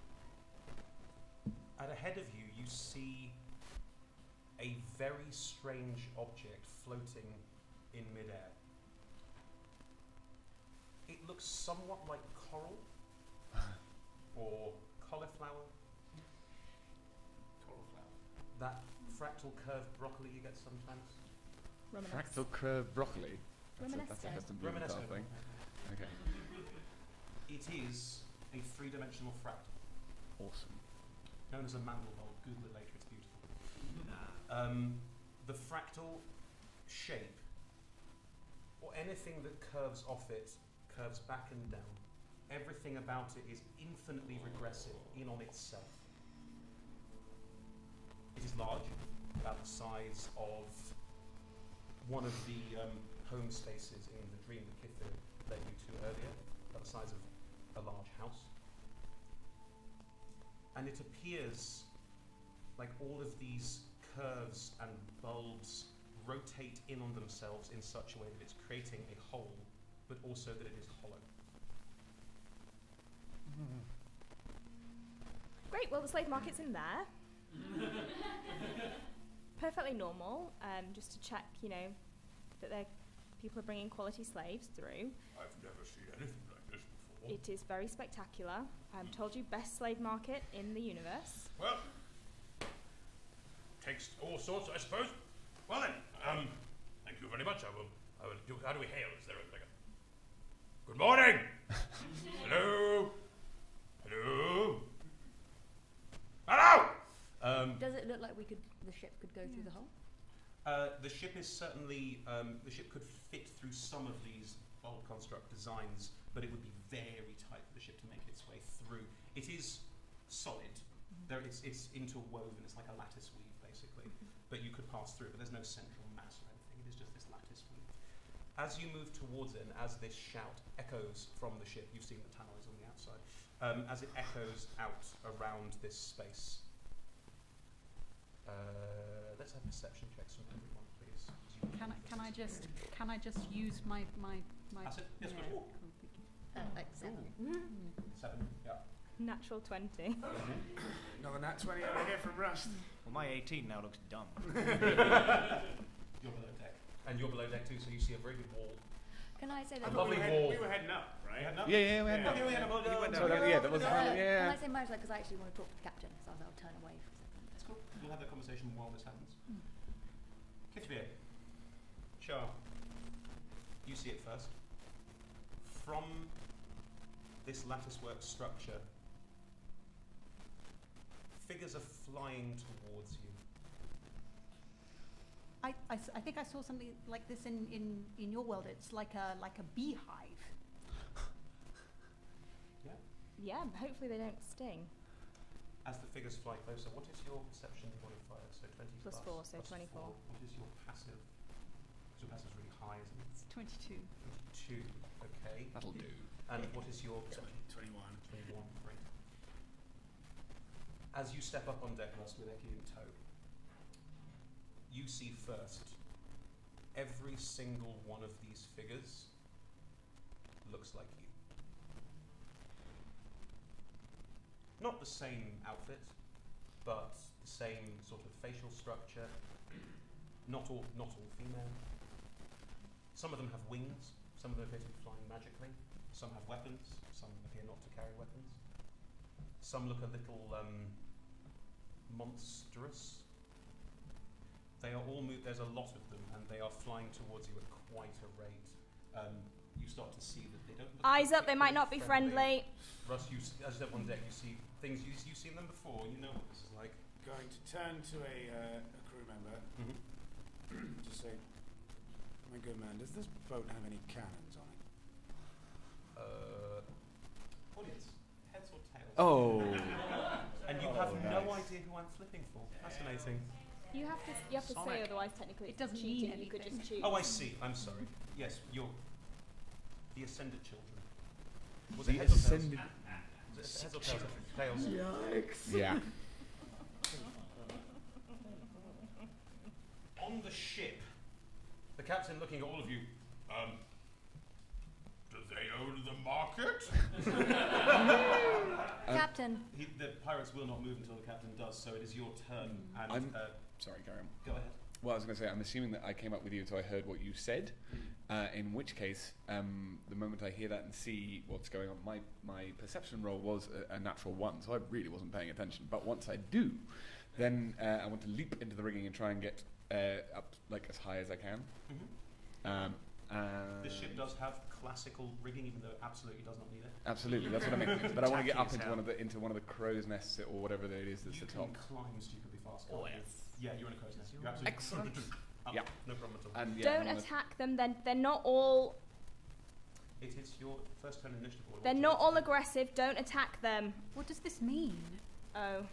And ahead of you, you see a very strange object floating in midair. It looks somewhat like coral or cauliflower. That fractal curved broccoli you get sometimes. Fractal curve broccoli. That's a Romanesco. custom Blumenthal Romanesco. thing. Okay. It is a three-dimensional fractal, Awesome. known as a mandelbulb. Google it later, it's beautiful. The fractal shape, or anything that curves off it, curves back and down. Everything about it is infinitely regressive in on itself. It is large, about the size of one of the home spaces in the dream that Kitha led you to earlier, about the size of a large house. And it appears like all of these curves and bulbs rotate in on themselves in such a way that it's creating a hole, but also that it is hollow. Great. Well, the slave market's in there. Perfectly normal. Just to check, that people are bringing quality slaves through. I've never seen anything like this before. It is very spectacular. Told you, best slave market in the universe. Well, takes all sorts, I suppose. Well then, thank you very much. I will do. How do we hail? Is there like a good morning? Hello. Hello. Hello. Does it look like the ship could go through the hole? The ship is certainly, the ship could fit through some of these bulb construct designs, but it would be very tight for the ship to make its way through. It is solid. It's interwoven. It's like a lattice weave, basically. But you could pass through, but there's no central mass or anything. It is just this lattice weave. As you move towards it, and as this shout echoes from the ship, you've seen the tunnel is on the outside, as it echoes out around this space. Let's have perception checks from everyone, please. Can I just use my That's it? Yes, yeah, go cool, thank you. Like 7. 7, yeah. Natural 20. Another nat 20 over here from Rust. Well, my 18 now looks dumb. You're below deck. And you're below deck too, so you see a very good wall. Can I say A that? lovely we wall. were heading up, right? Heading up? Yeah, we had Yeah. Oh, yeah, So yeah, yeah, that was fun. Can Yeah. I say my side? Because I actually want to talk to the captain, so I'll turn away for a second. That's cool. We'll have that conversation while this happens. Kithvir, Char, you see it first. From this latticework structure, figures are flying towards you. I think I saw something like this in your world. It's like a beehive. Yeah? Yeah, hopefully they don't sting. As the figures fly closer, what is your perception modifier? So 20 Plus 4, so 24. What is your passive? Because your passive is really high, isn't it? It's 22. 22, okay. That'll do. And what is your perception? 21. 21, great. As you step up on deck, Rust, with Eki in tow, you see first, every single one of these figures looks like you. Not the same outfit, but the same sort of facial structure. Not all female. Some of them have wings. Some of them appear to be flying magically. Some have weapons. Some appear not to carry weapons. Some look a little monstrous. They are all there's a lot of them, and they are flying towards you at quite a rate. You start to see that they don't look Eyes up, they might not be particularly friendly. Russ, as you on deck, you see things you've seen them before. You know what this is like. Going to turn to a crew member. Just say, my good man, does this boat have any cannons on it? Audience, heads or tails? Oh. And you have no idea who I'm flipping for. Fascinating. You have to say, Sonic. otherwise technically It doesn't cheating. mean You could just choose. Oh, I see. I'm sorry. Yes, you're the Ascended Children. Was it The heads or tails? Ascended. Was it heads or tails? Tails. Yikes. Yeah. On the ship, the captain looking at all of you. Do they own the market? Captain. The pirates will not move until the captain does, so it is your turn. And Sorry, carry on. go ahead. Well, I was going to say, I'm assuming that I came up with you until I heard what you said. In which case, the moment I hear that and see what's going on, my perception roll was a natural 1, so I really wasn't paying attention. But once I do, then I want to leap into the rigging and try and get up like as high as I can. This ship does have classical rigging, even though it absolutely does not need it. Absolutely, that's what I mean. But I want to get up Tacky as into one of the crow's nests or whatever it is that's You the can top. climb stupidly fast. Oh, can't you? yes. Yeah, you're in a crow's nest. You're absolutely Excellent. Up, Yeah. no problem at all. And Don't attack them. They're not all. It is your first turn initiative. What They're would you not like to all do? aggressive. Don't attack them. What does this mean? Oh.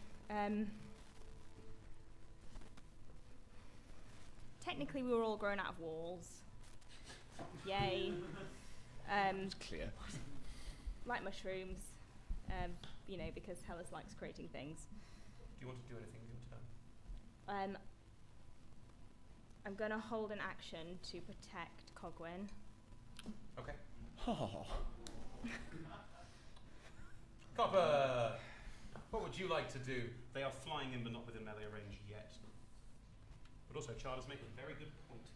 Technically, we were all grown out of walls. Yay. It's clear. Like mushrooms. Because Hellas likes creating things. Do you want to do anything in your turn? I'm going to hold an action to protect Cogwin. Okay. Oh. Copper! What would you like to do? They are flying in, but not within melee range yet. But also, Charter's making a very good point.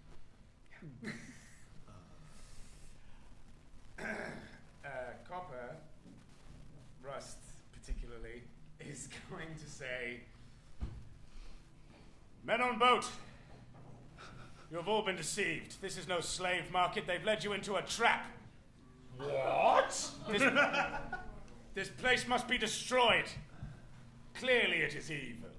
Copper, Rust particularly, is going to say, men on boat, you have all been deceived. This is no slave market. They've led you into a trap. What? This place must be destroyed. Clearly it is evil.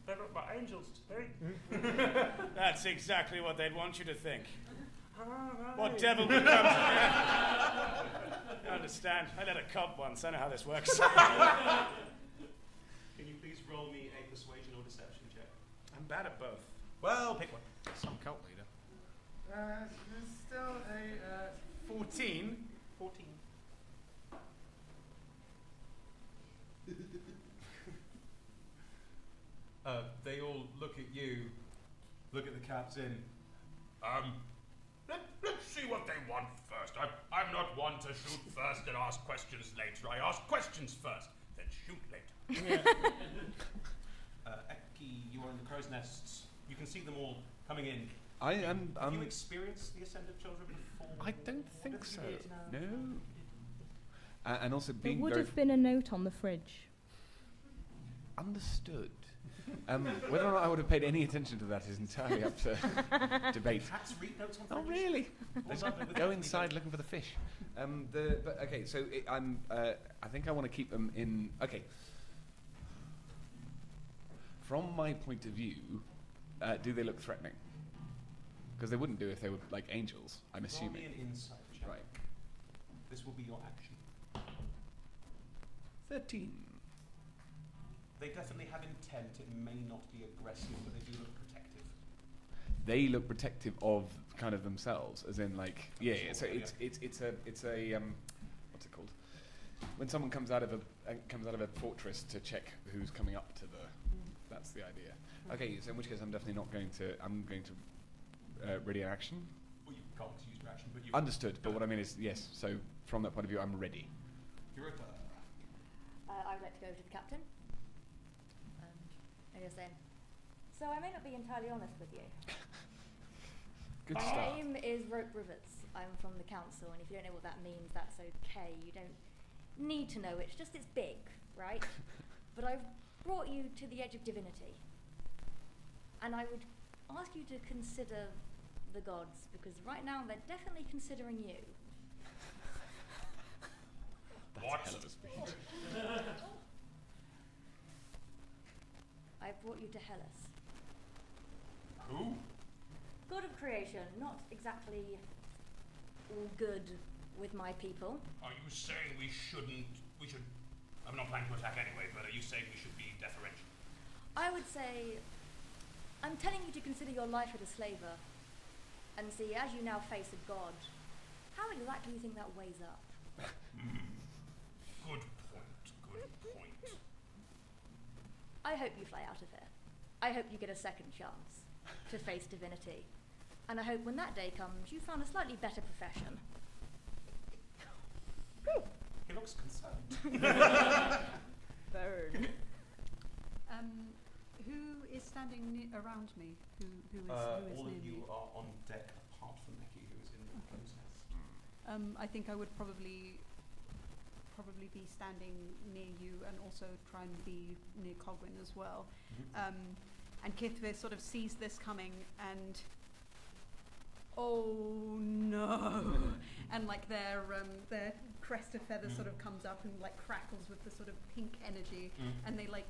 They're not my angels today. That's exactly what they'd want you to think. What devil would come to you understand? I led a cult once. I know how this works. Can you please roll me a persuasion or deception check? I'm bad at both. Well, pick one. Some cult leader. Still a 14. 14. They all look at you, look at the captain. Let's see what they want first. I'm not one to shoot first and ask questions later. I ask questions first, then shoot later. Eki, you are in the crow's nests. You can see them all coming in. Have you experienced the Ascended Children before? I don't think What if so. you did? No. And also There being would very have been a note on the fridge. understood. Whether or not I would have paid any attention to that is entirely up to debate. Cats read notes on Oh, fridges? really? Well Let's done, but go definitely inside don't. looking for the fish. Okay, so I think I want to keep them in. Okay. From my point of view, do they look threatening? Because they wouldn't do if they were like angels, I'm Roll assuming. me an insight check. Right. This will be your action. 13. They definitely have intent. It may not be aggressive, but they do look protective. They look protective of kind of themselves, as in like yeah. Sure, So yeah. it's a what's it called? When someone comes out of a fortress to check who's coming up to the. That's the idea. Okay, so in which case I'm definitely not going to. I'm going to ready an action. Well, you can't use your action, but you. Understood. But what I mean is yes. So from that point of view, I'm ready. Europa. I would like to go to the captain. And you're saying, so I may not be entirely honest with you. Good My start. name is Rope Rivers. I'm from the council, and if you don't know what that means, that's okay. You don't need to know. It's just it's big, right? But I've brought you to the edge of divinity. And I would ask you to consider the gods, because right now they're definitely considering you. What? Hell of a speech. I brought you to Hellas. Who? God of creation, not exactly all good with my people. Are you saying we should... I'm not planning to attack anyway, but are you saying we should be deferential? I would say, I'm telling you to consider your life as a slaver, and see, as you now face a god, how exactly do you think that weighs up? Good point. I hope you fly out of here. I hope you get a second chance to face divinity. And I hope when that day comes, you found a slightly better profession. He looks concerned. Burn. Who is standing around me? Who is All near of me? you are on deck, apart from Nicky, who is in the crow's nest. I think I would probably be standing near you, and also try and be near Cogwin as well. And Kithve sort of sees this coming, and oh no! And like their crest of feathers sort of comes up and like crackles with the sort of pink energy, and they like,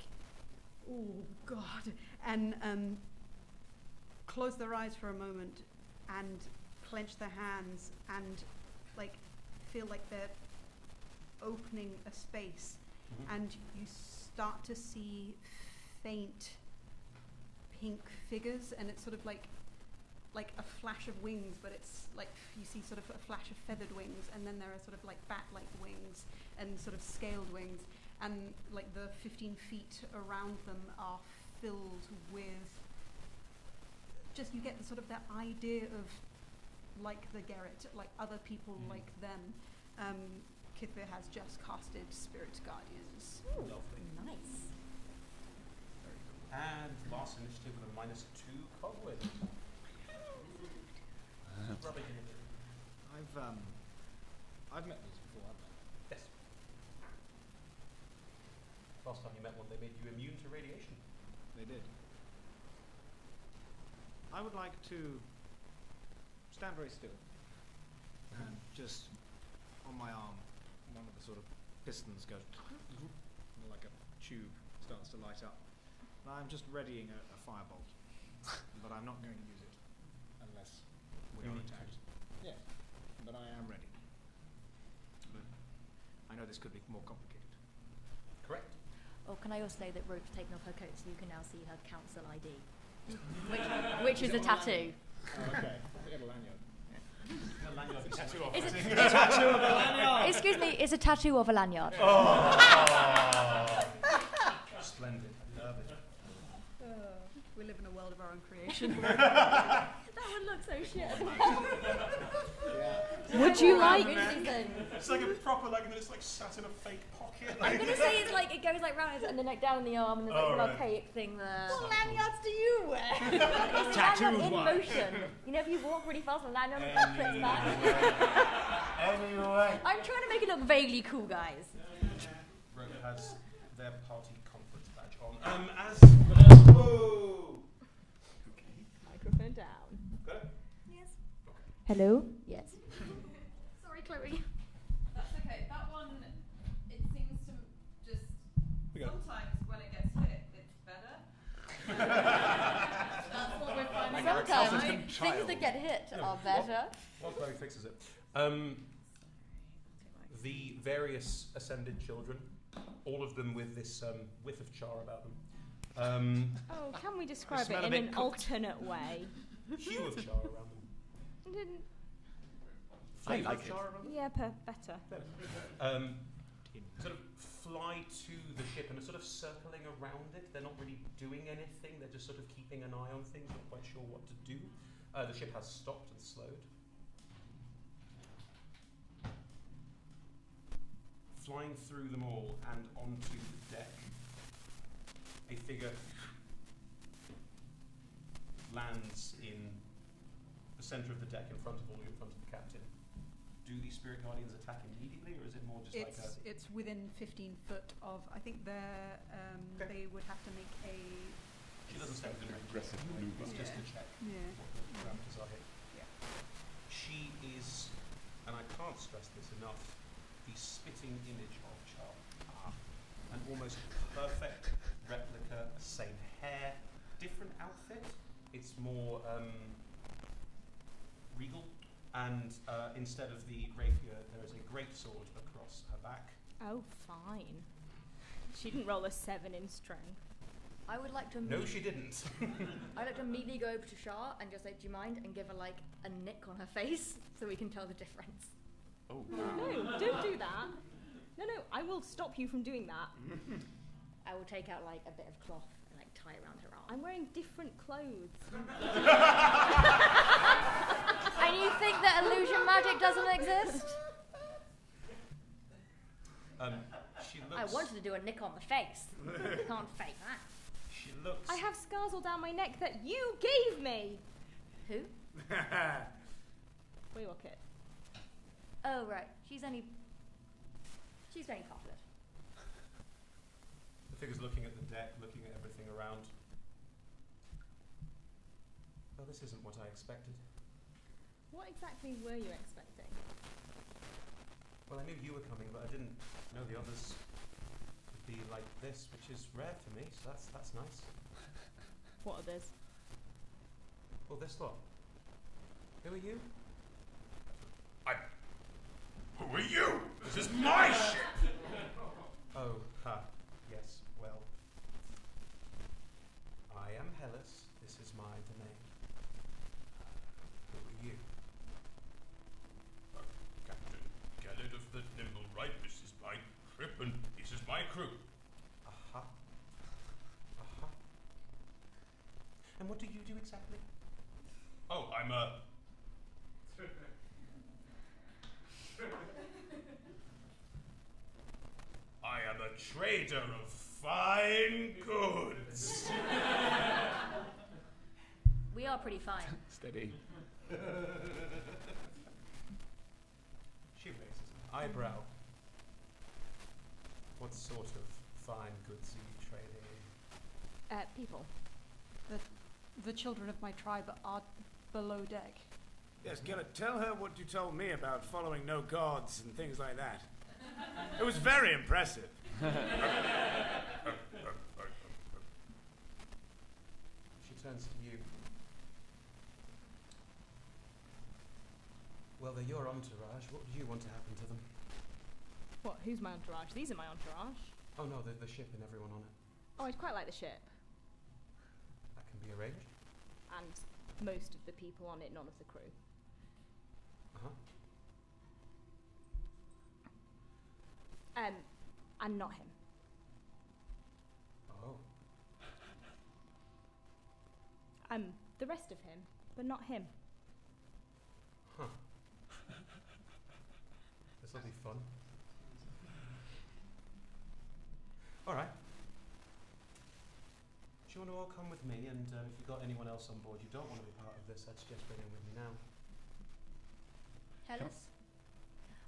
oh god, and close their eyes for a moment and clench their hands and like feel like they're opening a space, and you start to see faint pink figures, and it's sort of like a flash of wings, but it's like you see sort of a flash of feathered wings, and then there are sort of like bat-like wings and sort of scaled wings, and like the 15 feet around them are filled with just, you get the sort of that idea of like the Garrett, like other people like them. Kithve has just casted Spirit Guardians. Ooh, Lovely. nice. And last initiative with a -2 Cogwin. Rubbing in it. I've met these before, haven't I? Yes. Last time you met one, they made you immune to radiation. They did. I would like to stand very still and just on my arm, one of the sort of pistons goes like a tube starts to light up. And I'm just readying a firebolt, but I'm not going to use it unless we are attacked. Yes, but I am ready. But I know this could be more complicated. Correct. Or can I also say that Rope's taken off her coat, so you can now see her council ID, which is a tattoo. Oh, okay. I get a lanyard. A lanyard tattoo of Is it- Tattoo of a lanyard! Excuse me, it's a tattoo of a lanyard. Splendid. Love it. We live in a world of our own creation. That would look so shit. Would you like? It's like a proper, like, and it's like sat in a fake pocket. I'm gonna say it's like it goes like round and then like down the arm and there's like an archaic thing there. What lanyards do you wear? It's a Tattoo lanyard in one. motion. You know, if you walk really fast, the lanyard flips back. Anyway. I'm trying to make it look vaguely cool, guys. Rope has their party conference badge on. Whoa! Microphone down. Got it? Yes. Hello? Yes. Sorry, Chloe. That's okay. That one, it seems to just We got it. sometimes when it gets hit, it's better. That's what we're finding. Sometimes African things child. that get hit are better. While Chloe fixes it. The various ascended children, all of them with this whiff of char about them. Oh, can we describe smell it a in bit an cooked. alternate way? Hue of char around them. Didn't- Flavour like of it. char around them. Yeah, better. Sort of fly to the ship and are sort of circling around it. They're not really doing anything. They're just sort of keeping an eye on things, not quite sure what to do. The ship has stopped and slowed. Flying through them all and onto the deck, a figure lands in the centre of the deck in front of all you, in front of the captain. Do these spirit guardians attack immediately, or is it more just like a... It's within 15 foot of, I think they're, Okay. they would would have to make a. She doesn't say within range. Aggressive maneuver. It's just a Yeah. check. Yeah. What the parameters are here. Yeah. She is, and I can't stress this enough, the spitting image of Char. An almost perfect replica, same hair, different outfit. It's more regal, and instead of the rapier, there is a great sword across her back. Oh, fine. She didn't roll a 7 in strength. I would like to. No, she didn't. I'd like to immediately go over to Shar and just say, "Do you mind?" and give her like a nick on her face so we can tell the difference. Oh, No, don't do that. No, I will stop you from doing that. I will take out like a bit of cloth and like tie it around her arm. I'm wearing different clothes. And you think that illusion magic doesn't exist? She I looks. wanted to do a nick on the face. Can't fake that. She looks. I have scars all down my neck that you gave me. Who? Waywocket. Oh right, she's only part of it. The figure's looking at the deck, looking at everything around. Well, this isn't what I expected. What exactly were you expecting? Well, I knew you were coming, but I didn't know the others would be like this, which is rare for me, so that's nice. What others? Well, this lot. Who are you? Who are you? This is my ship! Oh, yes, well. I am Hellas. This is my domain. Who are you? Captain Gellid of the Nimble Right. This is my ship, and this is my crew. Aha. Aha. And what do you do exactly? Oh, I'm a... I am a trader of fine goods. We are pretty fine. steady. She raises an eyebrow. What sort of fine goods are you trading? People. The children of my tribe are below deck. Yes, Gellert, tell her what you told me about following no gods and things like that. It was very impressive. She turns to you. Well, they're your entourage. What do you want to happen to them? What? Who's my entourage? These are my entourage. Oh no, the ship and everyone on it. Oh, I'd quite like the ship. That can be arranged. And most of the people on it, none of the crew. Uh-huh. And not him. Oh. The rest of him, but not him. Huh. This'll be fun. Alright. Do you want to all come with me? And if you've got anyone else on board you don't want to be part of this, I'd suggest bring them with me now. Hellas?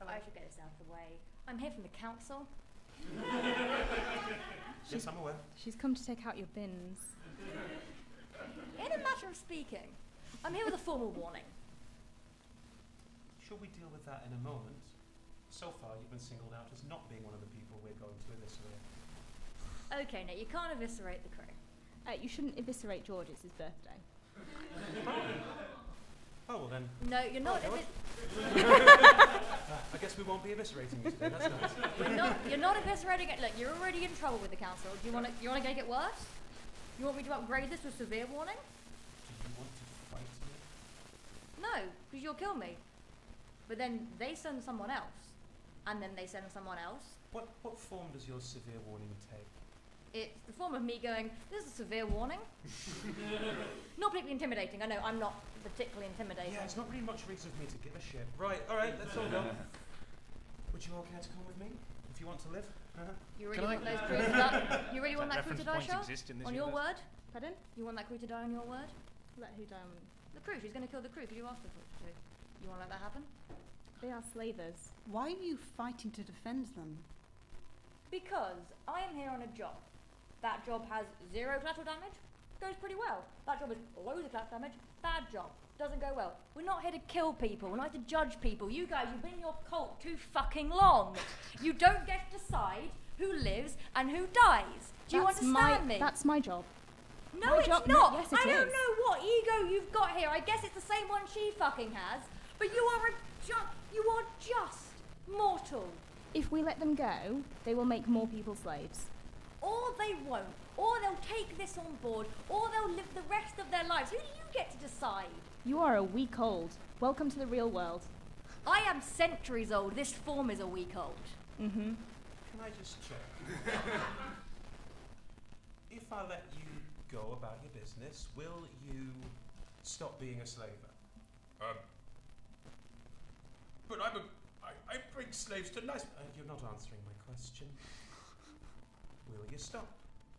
I should get this out of the way. I'm here from the council. Yes, I'm aware. She's come to take out your bins. In a matter of speaking, I'm here with a formal warning. Shall we deal with that in a moment? So far, you've been singled out as not being one of the people we're going to eviscerate. Okay, now you can't eviscerate the crew. You shouldn't eviscerate George, it's his birthday. Oh, well then. No, you're not. I guess we won't be eviscerating you today. That's nice. You're not eviscerating it. Look, you're already in trouble with the council. Do you want to make it worse? You want me to upgrade this to a severe warning? Do you want to fight me? No, because you'll kill me. But then they send someone else, and then they send someone else. What form does your severe warning take? It's the form of me going, this is a severe warning. Not particularly intimidating. I know I'm not particularly intimidating. Yeah, it's not really much reason for me to give a shit. Right, alright, let's all go. Would you all care to come with me? If you want to live? You really want those crew to die? You really want that crew to die, Shaw? On your word? Pardon? You want that crew to die on your word? Let who die on? The crew. She's going to kill the crew because you asked her to. You want to let that happen? They are slavers. Why are you fighting to defend them? Because I am here on a job. That job has 0 collateral damage, goes pretty well. That job has loads of collateral damage, bad job, doesn't go well. We're not here to kill people, we're not here to judge people. You guys, you've been in your cult too fucking long. You don't get to decide who lives and who dies. Do you understand me? That's my job. No, My it's job- not. yes, it I don't is. know what ego you've got here. I guess it's the same one she fucking has. But you are just mortal. If we let them go, they will make more people slaves. Or they won't. Or they'll take this on board. Or they'll live the rest of their lives. Who do you get to decide? You are a week old. Welcome to the real world. I am centuries old. This form is a week old. Mm-hmm. Can I just check? If I let you go about your business, will you stop being a slaver? But I bring slaves to nice. You're not answering my question. Will you stop?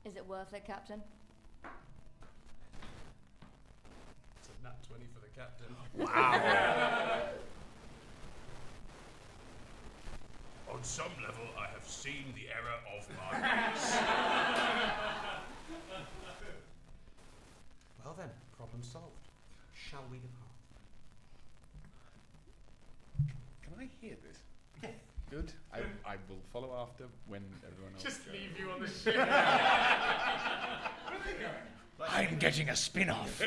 Is it worth it, Captain? It's a nat 20 for the captain. Wow. On some level, I have seen the error of my ways. Well then, problem solved. Shall we depart? Can I hear this? Yeah. Good. I will follow after when everyone else Just goes. leave you on the ship. I'm getting a spin-off.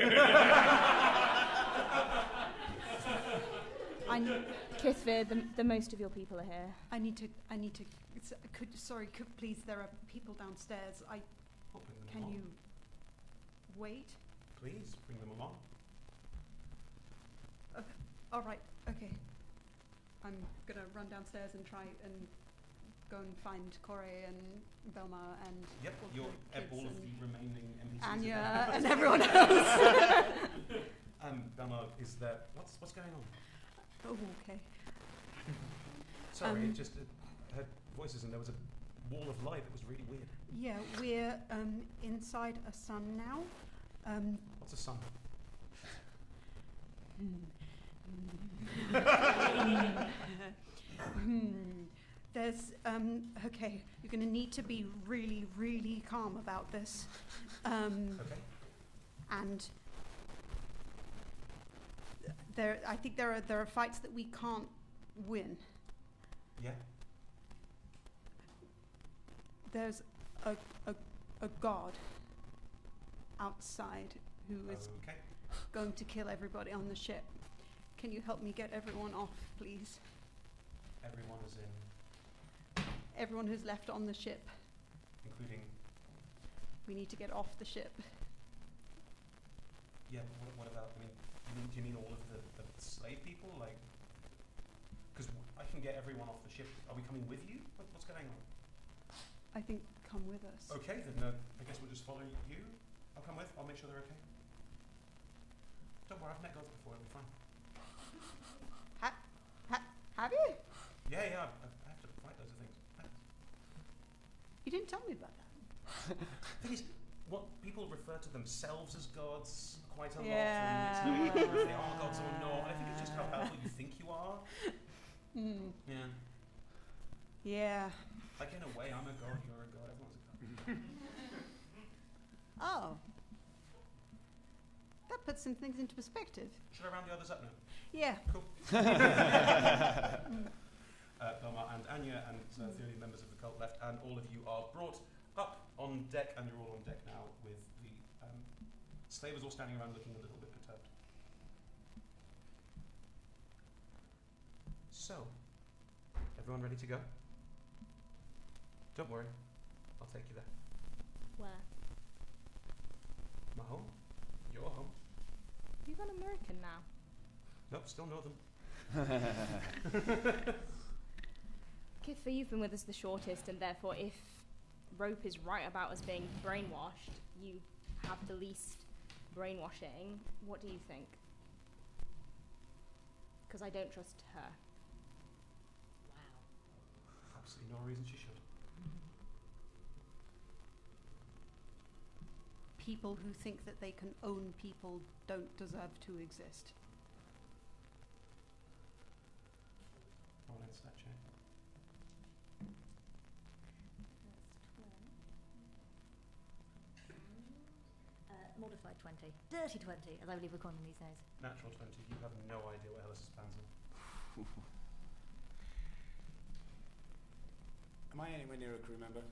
Kithvir, the most of your people are here. I need to. Could please? There are people downstairs. I'll bring them Can along. you wait? Please, bring them along. All right. Okay. I'm gonna run downstairs and try and go and find Corey and Belma and Yep, all you're the kids all of and the remaining NPCs. Anya and everyone else. Belma is there. What's going on? Oh, okay. Sorry, it just heard voices and there was a wall of light that was really weird. Yeah, we're inside a sun now. What's a sun? There's okay. You're going to need to be really, really calm about this. Okay. And I think there are fights that we can't win. Yeah. There's a god outside who is Okay. going to kill everybody on the ship. Can you help me get everyone off, please? Everyone is in, Everyone who's left on the ship. including. We need to get off the ship. Yeah. What about? I mean, do you mean all of the slave people? Like, because I can get everyone off the ship. Are we coming with you? What's going on? I think come with us. Okay, then I guess we'll just follow you. I'll come with. I'll make sure they're okay. Don't worry, I've met gods before. It'll be fine. Have you? Yeah. I have to fight loads of things. You didn't tell me about that. Thing is, what people refer to themselves as gods quite a lot, Yeah. and it's not whether if they are gods or not. I think it's just how powerful you think you are. Mm. Yeah. Yeah. Like in a way, I'm a god. You're a god. Everyone's a god. Oh. That puts some things into perspective. Should I round the others up now? Yeah. Cool. Belma and Anya and the only members of the cult left, and all of you are brought up on deck, and you're all on deck now with the slavers all standing around looking a little bit perturbed. So, everyone ready to go? Don't worry, I'll take you there. Where? My home? Your home? You gone American now? Nope, still know them. Kithvir, you've been with us the shortest, and therefore if Rope is right about us being brainwashed, you have the least brainwashing. What do you think? Because I don't trust her. Absolutely no reason she should. People who think that they can own people don't deserve to exist. Roll an insight check. Certified 20. Dirty 20, as I believe we're calling them these days. Natural 20. You have no idea what Hellas' plans are. Am I anywhere near a crew member?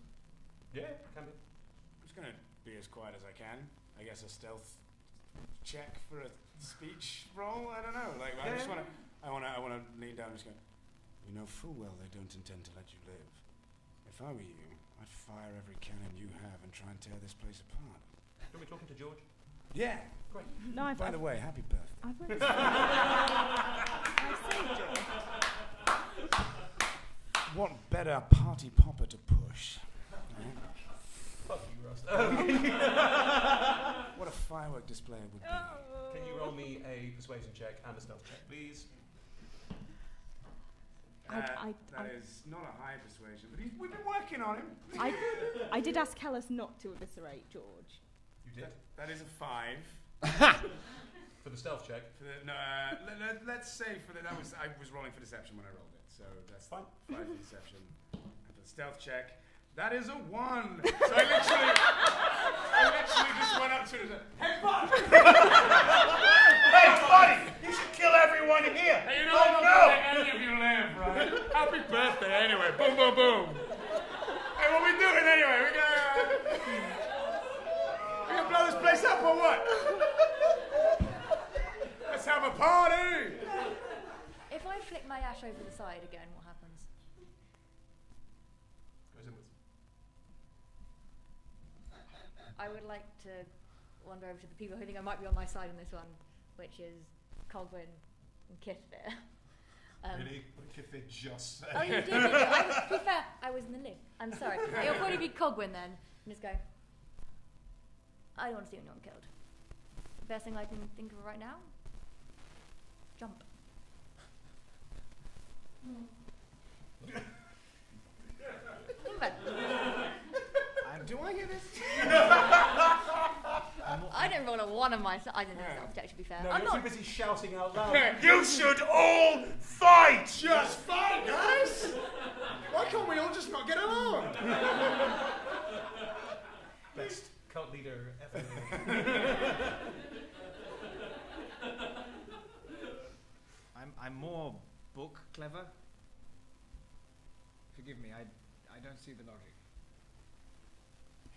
Yeah, can be. I'm just going to be as quiet as I can. I guess a stealth check for a speech roll? I don't know. Like, I just want to... I want to lean down and just go, you know full well they don't intend to let you live. If I were you, I'd fire every cannon you have and try and tear this place apart. Are we talking to George? Yeah. Great. No, By the way, happy birthday. I've already I saved it. What better party popper to push? Fuck you, Rust. What a firework display it would be. Can you roll me a persuasion check and a stealth check, please? That is not a high persuasion, but we've been working on him. I did ask Hellas not to eviscerate George. You did? That is a 5. For the stealth check? For the, no, let's say for the, I was rolling for deception when I rolled it, so that's fine. 5 for deception. And for the stealth check, that is a 1. So I literally just went up to him and said, "Hey, bud!" Hey, buddy! You should kill everyone here! Hey, you know I'm not gonna let any of you live, right? Happy birthday, anyway. Boom, boom, boom. Hey, what we doing anyway? We gonna blow this place up or what? Let's have a party! If I flick my ash over the side again, what happens? Goes inwards. I would like to wander over to the people who think I might be on my side in this one, which is Cogwin and Kithvir. Really? What did Kithvir just say? Oh, you did. To be fair, I was in the loop. I'm sorry. It'll probably be Cogwin then. And just go, I don't want to see anyone killed. The best thing I can think of right now? Jump. Think about it. Do I get this? I didn't roll a 1 on my side. I didn't have self-check, to be fair. No, I'm you're not. too busy shouting out loud. You should all fight! Just fight, guys! Why can't we all just not get along? Best cult leader ever. I'm more book clever. Forgive me, I don't see the logic.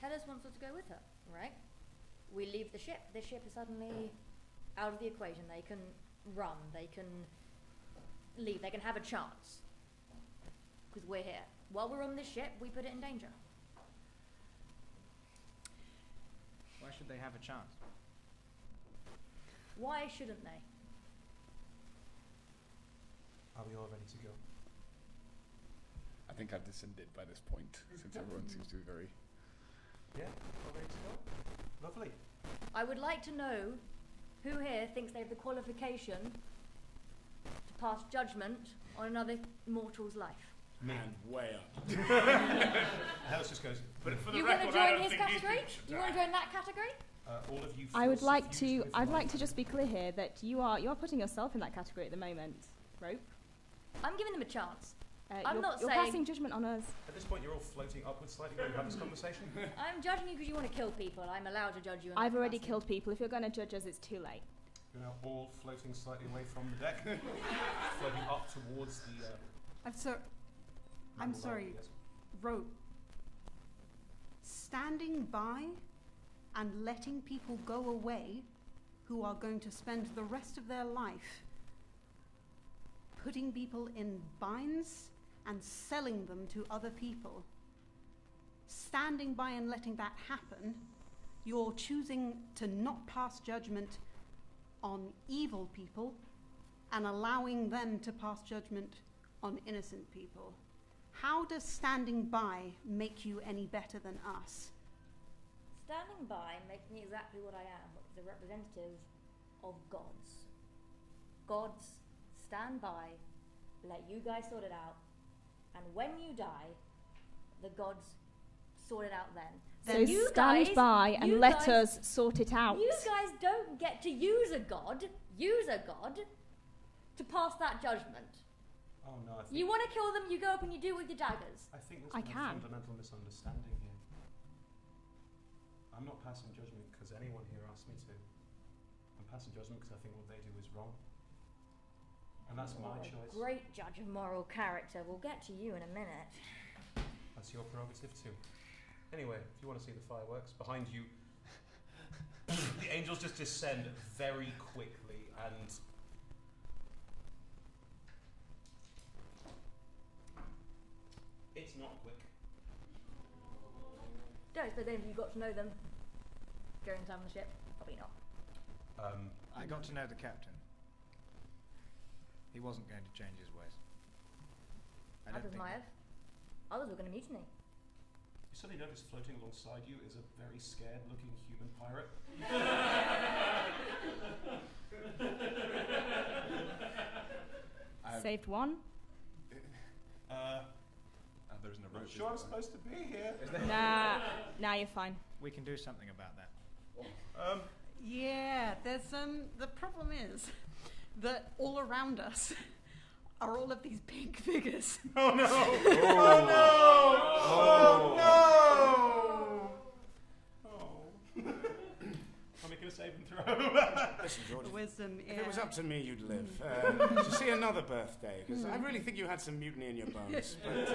Hellas wants us to go with her, right? We leave the ship. This ship is suddenly out of the equation. They can run. They can leave. They can have a chance. Because we're here. While we're on this ship, we put it in danger. Why should they have a chance? Why shouldn't they? Are we all ready to go? I think I've descended by this point, since everyone seems to be very... Yeah, all ready to go? Lovely. I would like to know who here thinks they have the qualification to pass judgment on another mortal's life. Me. And way up. Hellas just goes, But for the You want record, to I join don't his think these category? people should You die. want to join that category? all of you I feel would like suffused to. with I'd like light. to just be clear here that you are putting yourself in that category at the moment, Rope. I'm giving them a chance. I'm you're, not you're saying- passing judgment on us. At this point, you're all floating upwards slightly when we have this conversation. I'm judging you because you want to kill people. I'm allowed to judge you. in I've that already capacity. killed people. If you're going to judge us, it's too late. You're now all floating slightly away from the deck, floating up towards the... I'm mantle sorry, level, yes. Rope. Standing by and letting people go away who are going to spend the rest of their life putting people in binds and selling them to other people. Standing by and letting that happen, you're choosing to not pass judgment on evil people and allowing them to pass judgment on innocent people. How does standing by make you any better than us? Standing by makes me exactly what I am, which is a representative of gods. Gods stand by, let you guys sort it out, and when you die, the gods sort it out then. So you stand guys- by and you let guys- us sort it out. You guys don't get to use a god to pass that judgment. Oh no, I think, You want to kill them, you go up and you do it with your daggers. I think there's I been a can. fundamental misunderstanding here. I'm not passing judgment because anyone here asked me to. I'm passing judgment because I think what they do is wrong. And that's my You're a choice. Great judge of moral character. We'll get to you in a minute. That's your prerogative too. Anyway, if you want to see the fireworks, behind you, the angels just descend very quickly and it's not quick. Don't expect any of you got to know them during time on the ship. Probably not. I got to know the captain. He wasn't going to change his ways. I don't Others think might have. Others were going to mutiny. You suddenly notice floating alongside you is a very scared looking human pirate. Saved one. There isn't a rope. Sure, I'm supposed to be here. Nah, you're fine. we can do something about that. Yeah, there's the problem is that all around us are all of these pink figures. Oh no! Oh no! Oh. I'm making a saving throw. Listen, George, Wisdom, if yeah. it was up to me, you'd live. To see another birthday, because I really think you had some mutiny in your bones. But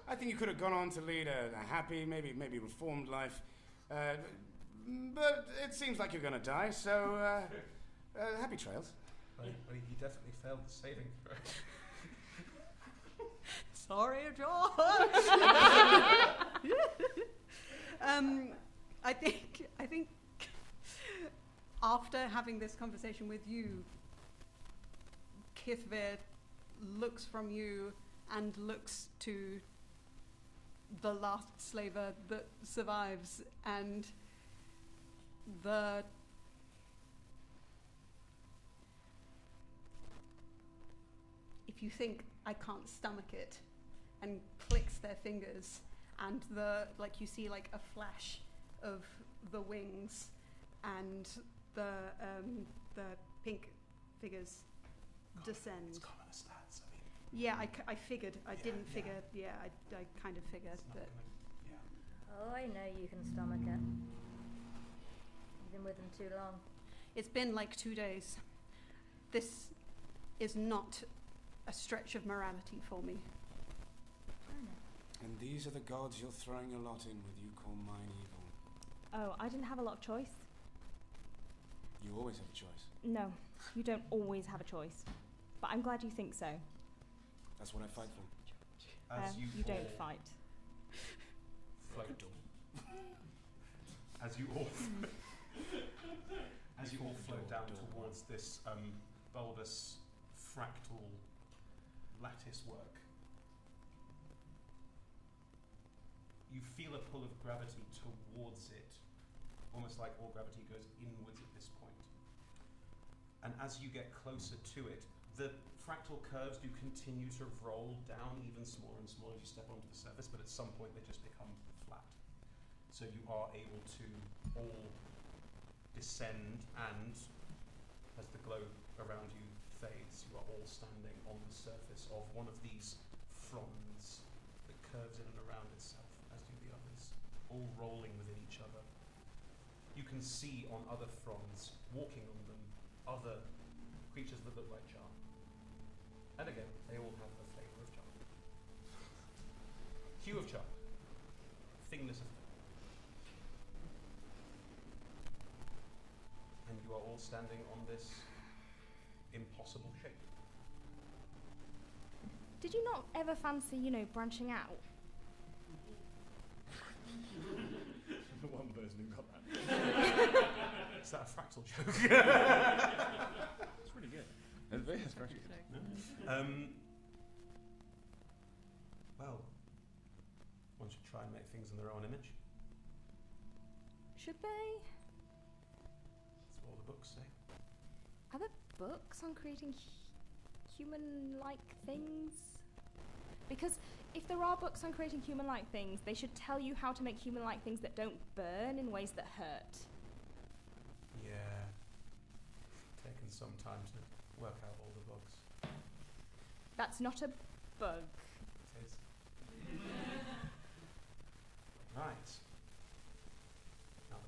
I think you could have gone on to lead a happy, maybe reformed life. But it seems like you're going to die, so happy trails. Well, he definitely failed the saving throw. Sorry, George. I think after having this conversation with you, Kithvir looks from you and looks to the last slaver that survives, and if you think I can't stomach it, and clicks their fingers, and you see like a flash of the wings, and the pink figures descend. It's common stats. I mean, Yeah, I figured. I didn't yeah. figure. Yeah, I kind of figured it's not that. gonna, Oh, I know you can stomach it. You've been with them too long. It's been like 2 days. This is not a stretch of morality for me. I know. And these are the gods you're throwing your lot in with, you call mine evil. Oh, I didn't have a lot of choice. You always have a choice. No, you don't always have a choice. But I'm glad you think so. That's what I fight for. As you You don't all fight. float. As you all float down towards this bulbous fractal lattice work, you feel a pull of gravity towards it, almost like all gravity goes inwards at this point. And as you get closer to it, the fractal curves do continue to roll down even smaller and smaller as you step onto the surface, but at some point they just become flat. So you are able to all descend, and as the glow around you fades, you are all standing on the surface of one of these fronds that curves in and around itself, as do the others, all rolling within each other. You can see on other fronds, walking on them, other creatures that look like charm. And again, they all have a flavour of charm. Hue of charm. Thingness of thing. And you are all standing on this impossible shape. Did you not ever fancy, branching out? The one person who got that. Is that a fractal joke? It's really good. It's very good. Well, one should try and make things in their own image. Should they? That's what all the books say. Are there books on creating human-like things? Because if there are books on creating human-like things, they should tell you how to make human-like things that don't burn in ways that hurt. Yeah. Taken some time to work out all the bugs. That's not a bug. It is. Right. Now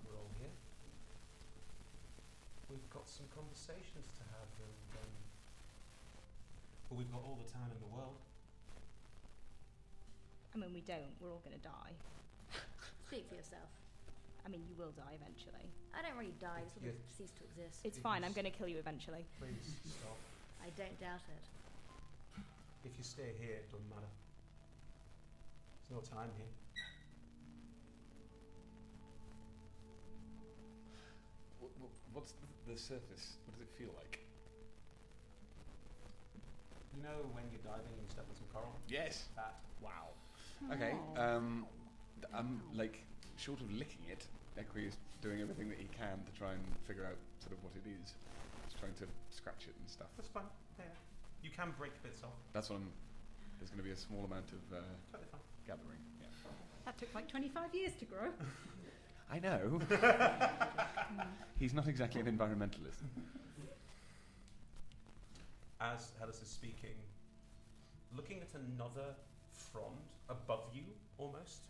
some conversations to have, and well, we've got all the time in the world. I mean, we don't. We're all going to die. Speak for yourself. I mean, you will die eventually. I don't really die, I just Yeah. cease to exist. It's fine. I'm going to kill you eventually. Please stop. I don't doubt it. If you stay here, it doesn't matter. There's no time here. What's the surface? What does it feel like? You know when you're diving and you step on some coral? Yes. That. Wow. Okay. I'm like, short of licking it, Equi is doing everything that he can to try and figure out sort of what it is. He's trying to scratch it and stuff. That's fine. Yeah. You can break bits off. That's what I'm. There's going to be a small amount of Totally fine. gathering. Yeah. That took like 25 years to grow. I know. He's not exactly an environmentalist. As Hellas is speaking, looking at another front above you, almost,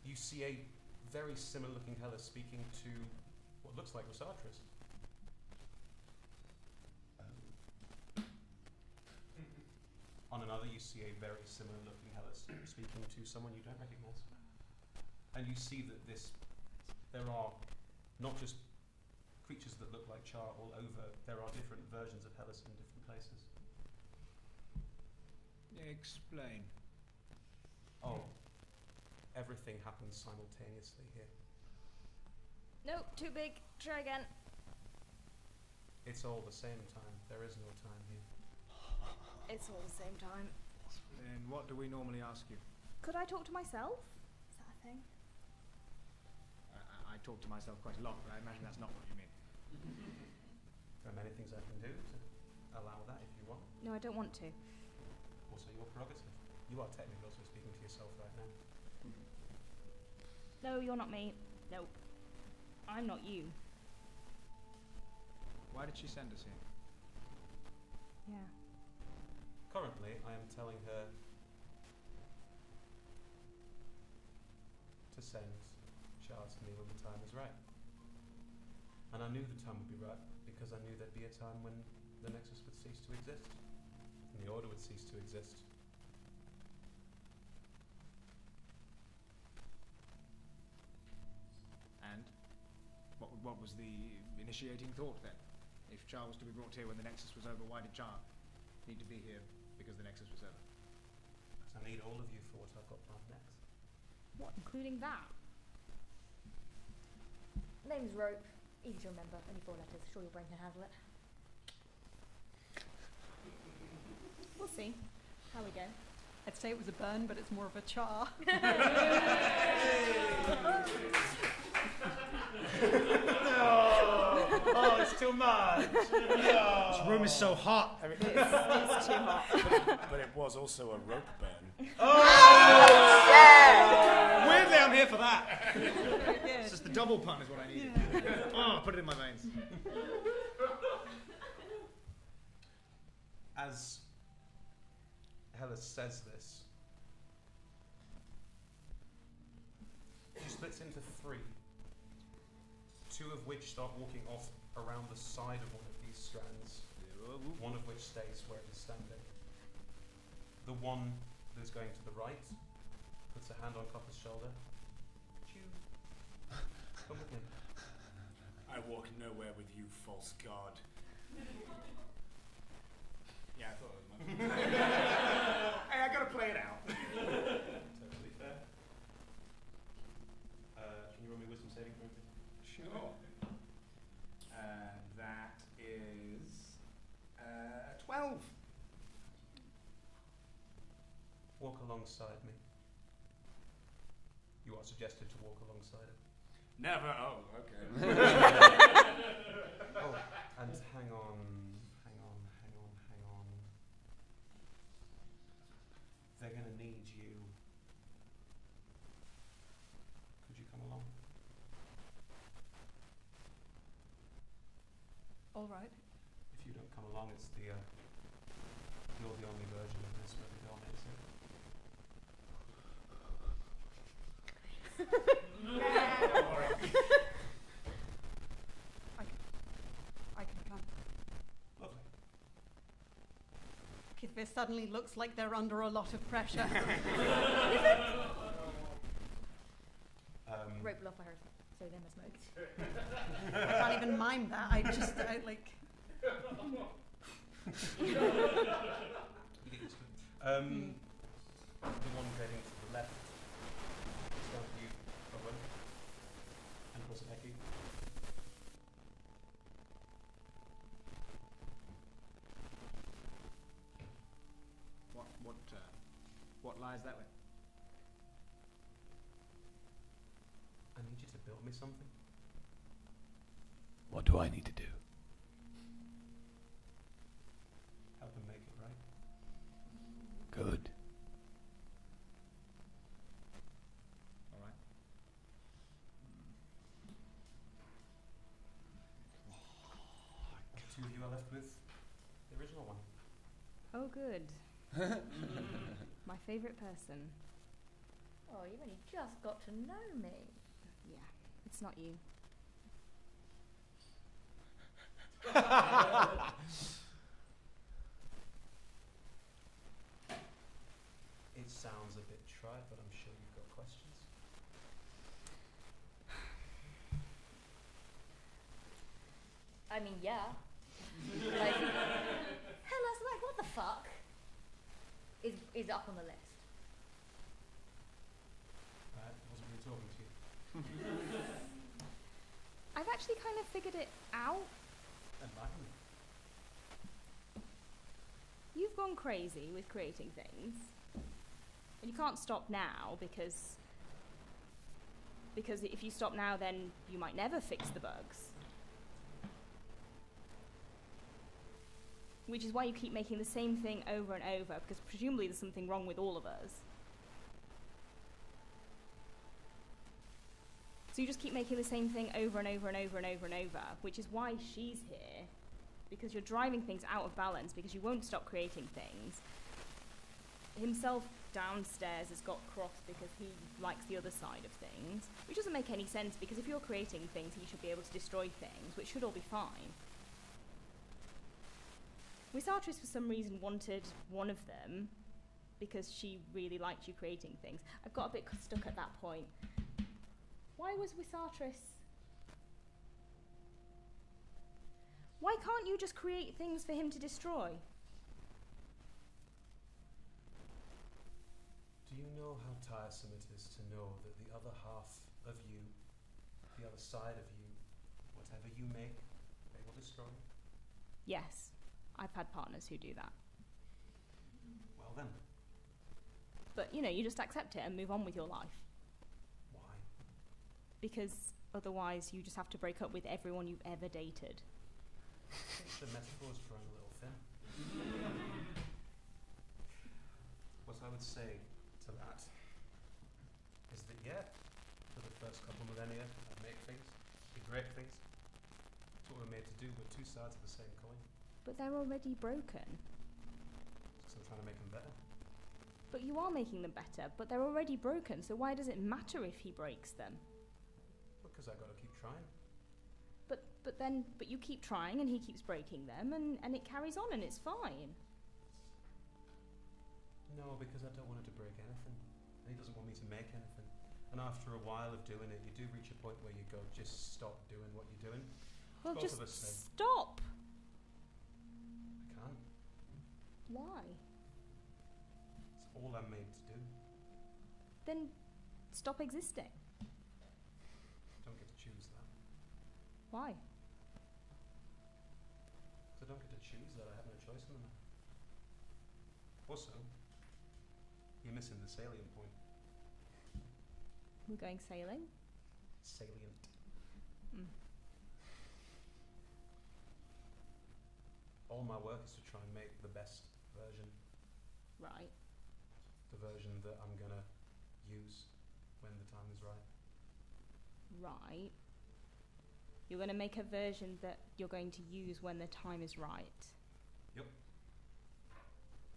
you see a very similar looking Hellas speaking to what looks like Rosatris. On another, you see a very similar looking Hellas speaking to someone you don't recognize. And you see that there are not just creatures that look like Char all over, there are different versions of Hellas in different places. Explain. Oh, everything happens simultaneously here. Nope, too big. Try again. It's all the same time. There is no time here. It's all the same time. Then what do we normally ask you? Could I talk to myself? Is that a thing? I talk to myself quite a lot, but I imagine that's not what you mean. There are many things I can do to allow that if you want. No, I don't want to. Also your prerogative. You are technically also speaking to yourself right now. No, you're not me. Nope. I'm not you. Why did she send us here? Yeah. Currently, I am telling her to send Char to me when the time is right. And I knew the time would be right because I knew there'd be a time when the Nexus would cease to exist and the Order would cease to exist. And what was the initiating thought then? If Char was to be brought here when the Nexus was over, why did Char need to be here because the Nexus was over? Because I need all of you for what I've got planned next. What, including that? Name's Rope. Easy to remember. Only 4 letters. Sure your brain can handle it. We'll see how we go. I'd say it was a burn, but it's more of a char. Oh, it's too much. No. This room is so hot. I mean, It's too hot. but it was also a rope burn. Weirdly, I'm here for that. Very good. It's just the double pun is what I needed. Oh, put it in my veins. As Hellas says this, she splits into 3, 2 of which start walking off around the side of one of these strands, one of which stays where it is standing. The one that is going to the right puts a hand on Copper's shoulder. Chew. Come with me. I walk nowhere with you, false god. Yeah, I thought it was my Hey, I gotta play it out. Totally fair. Can you roll me wisdom saving throw? Sure. That is 12. Walk alongside me. You are suggested to walk alongside it. Never. Oh, okay. Oh, and hang on. They're going to need you. Could you come along? All right. If you don't come along, it's the you're the only version of this where the girl makes it. Kitve suddenly looks like they're under a lot of pressure. Rope will offer her so them a smoke. I can't even mime that. I just, like... You get used to it. The one heading to the left is down to you, Owen, and Rosemary. What lies that way? I need you to build me something. What do I need to do? Help him make it right. Good. All right. The two of you are left with the original one. Oh, good. My favourite person. Oh, you've only just got to know me. Yeah, it's not you. It sounds a bit trite, but I'm sure you've got questions. I mean, yeah. Like, hell, that's like, what the fuck? Is up on the list. Right, I wasn't really talking to you. I've actually kind of figured it out. Enlighten me. You've gone crazy with creating things. And you can't stop now because if you stop now, then you might never fix the bugs. Which is why you keep making the same thing over and over, because presumably there's something wrong with all of us. So you just keep making the same thing over and over and over and over and over, which is why she's here, because you're driving things out of balance, because you won't stop creating things. Himself downstairs has got cross because he likes the other side of things, which doesn't make any sense, because if you're creating things, he should be able to destroy things, which should all be fine. Wisatris, for some reason, wanted one of them because she really liked you creating things. I got a bit stuck at that point. Why was Wisatris... Why can't you just create things for him to destroy? Do you know how tiresome it is to know that the other half of you, the other side of you, whatever you make, they will destroy? Yes, I've had partners who do that. Well then, But, you know, you just accept it and move on with your life. why? Because otherwise you just have to break up with everyone you've ever dated. I think the metaphor's drawing a little thin. What I would say to that is that, yeah, for the first couple millennia, I'd make things, be great things. That's what we're made to do. We're two sides of the same coin. But they're already broken. So I'm trying to make them better. But you are making them better, but they're already broken, so why does it matter if he breaks them? Because I got to keep trying. But you keep trying and he keeps breaking them and it carries on and it's fine. No, because I don't want it to break anything. And he doesn't want me to make anything. And after a while of doing it, you do reach a point where you go, just stop doing what you're doing. Well, Both just of us say, stop. I can't. Why? It's all I'm made to do. Then stop existing. Don't get to choose that. Why? So I don't get to choose that. I have no choice in the matter. Also, you're missing the salient point. We're going sailing? Salient. Mm. All my work is to try and make the best version. Right. The version that I'm going to use when the time is right. Right. You're going to make a version that you're going to use when the time is right. Yep.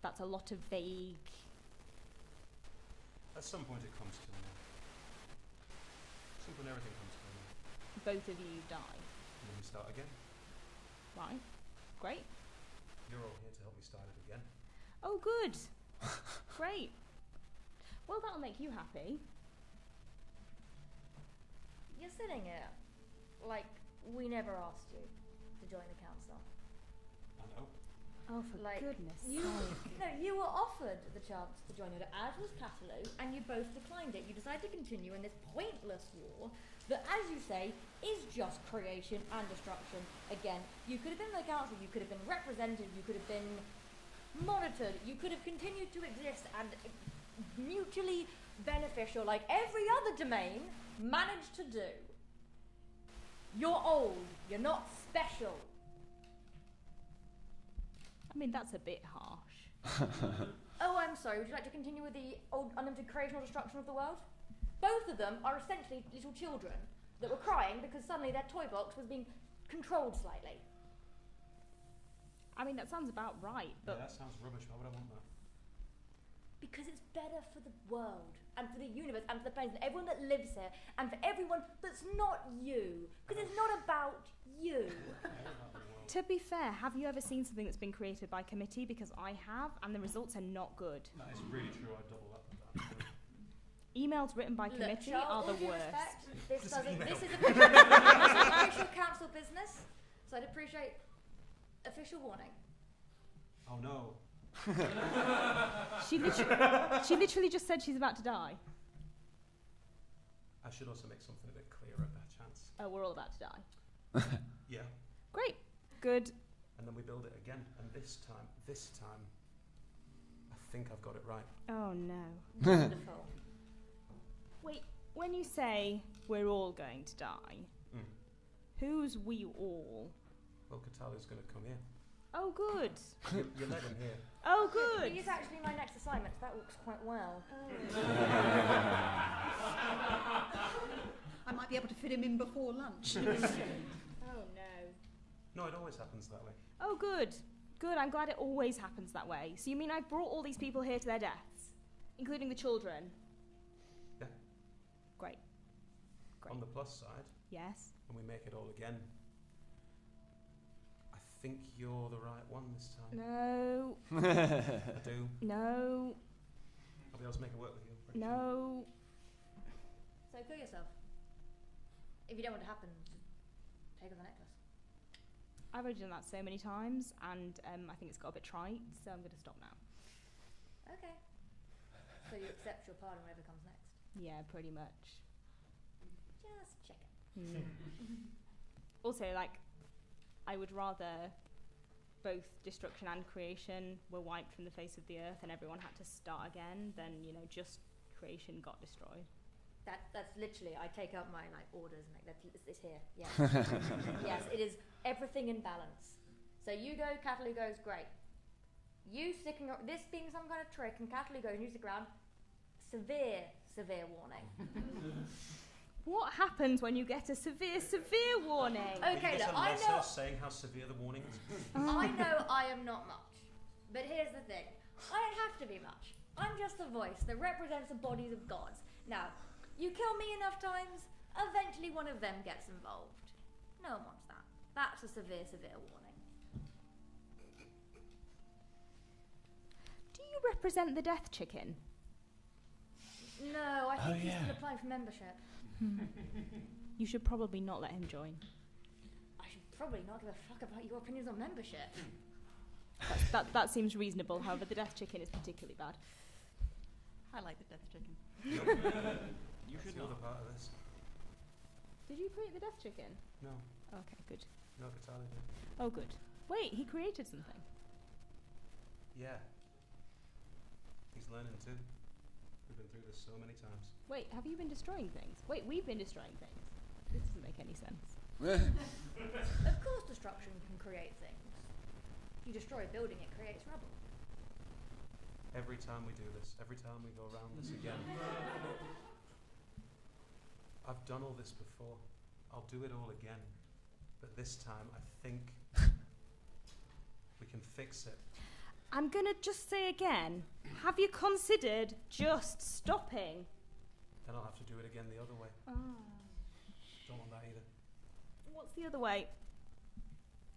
That's a lot of vague... At some point it comes to an end. At some point everything comes to an end. Both of you die. And then we start again. Right. Great. You're all here to help me start it again. Oh, good. Great. Well, that'll make you happy. You're sitting here like we never asked you to join the council. I know. Oh, for Like, goodness you, sake. no, you were offered the chance to join the Order, as was Catalu, and you both declined it. You decided to continue in this pointless war that, as you say, is just creation and destruction. Again, you could have been in the council, you could have been represented, you could have been monitored, you could have continued to exist and mutually beneficial like every other domain managed to do. You're old, you're not special. I mean, that's a bit harsh. Oh, I'm sorry, would you like to continue with the old unlimited creation or destruction of the world? Both of them are essentially little children that were crying because suddenly their toy box was being controlled slightly. I mean, that sounds about right, Yeah, but that sounds rubbish. Why would I want that? Because it's better for the world and for the universe and for the planet and everyone that lives here and for everyone that's not you. Because it's not about you. to be fair, have you ever seen something that's been created by committee? Because I have, and the results are not good. That is really true. I double up with that. Emails written by Look, committee Charles, are all the due worst. respect, this Just doesn't. email. This is official council business, so I'd appreciate official warning. Oh no. She literally just said she's about to die. I should also make something a bit clearer at that chance. Oh, we're all about to die. Yeah. Great. Good. And then we build it again. And this time, I think I've got it right. Oh, no. Wonderful. Wait, when you say we're all going to die, who's we all? Well, Katalu's going to come here. Oh, good. You let him here. Oh, good. He is actually my next assignment, so that works quite well. I might be able to fit him in before lunch. Oh, no. No, it always happens that way. Oh, good. Good, I'm glad it always happens that way. So you mean I've brought all these people here to their deaths? Including the children? Yeah. Great. Great. On the plus side, Yes. when we make it all again, I think you're the right one this time. No. I do. No. I'll be able to make it work with you. pretty soon. No. So kill yourself. If you don't want it to happen, just take off the necklace. I've already done that so many times, and I think it's got a bit trite, so I'm going to stop now. Okay. So you accept your pardon whatever comes next. Yeah, pretty much. Just check it. Also, like, I would rather both destruction and creation were wiped from the face of the earth and everyone had to start again than, you know, just creation got destroyed. That's literally, I take up my orders and it's here. Yes. Yes, it is everything in balance. So you go, Catalu goes, great. You sticking this being some kind of trick, and Catalu goes and you stick around, severe warning. What happens when you get a severe warning? Okay, Is look, a I lesser know saying how severe the warning is. I know I am not much. But here's the thing. I don't have to be much. I'm just a voice that represents the bodies of gods. Now, you kill me enough times, eventually one of them gets involved. No one wants that. That's a severe warning. Do you represent the death chicken? No, I think he's still applying for membership. You should probably not let him join. I should probably not give a fuck about your opinions on membership. That seems reasonable, however, the death chicken is particularly bad. I like the death chicken. You should know the part of this. Did you create the death chicken? No, Okay, good. no, Katalu did. Oh, good. Wait, he created something. Yeah. He's learning too. We've been through this so many times. Wait, have you been destroying things? Wait, we've been destroying things. This doesn't make any sense. Of course destruction can create things. If you destroy a building, it creates rubble. Every time we do this, every time we go around this again. I've done all this before. I'll do it all again. But this time, I think we can fix it. I'm gonna just say again, have you considered just stopping? Then I'll have to do it again the other way. Don't want that either. What's the other way?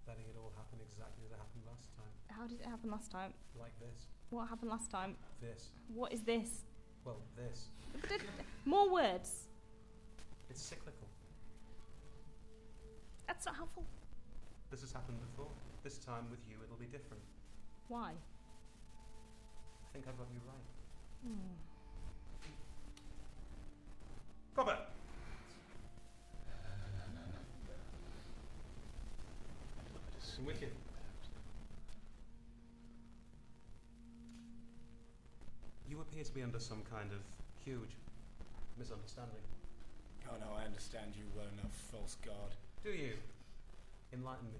Letting it all happen exactly as it happened last time. How did it happen last time? Like this. What happened last time? This. What is this? Well, this. More words. It's cyclical. That's not helpful. This has happened before. This time with you, it'll be different. Why? I think I got you right. Hmm. Copper! Wicked. You appear to be under some kind of huge misunderstanding. Oh no, I understand you well enough, false god. Do you? Enlighten me.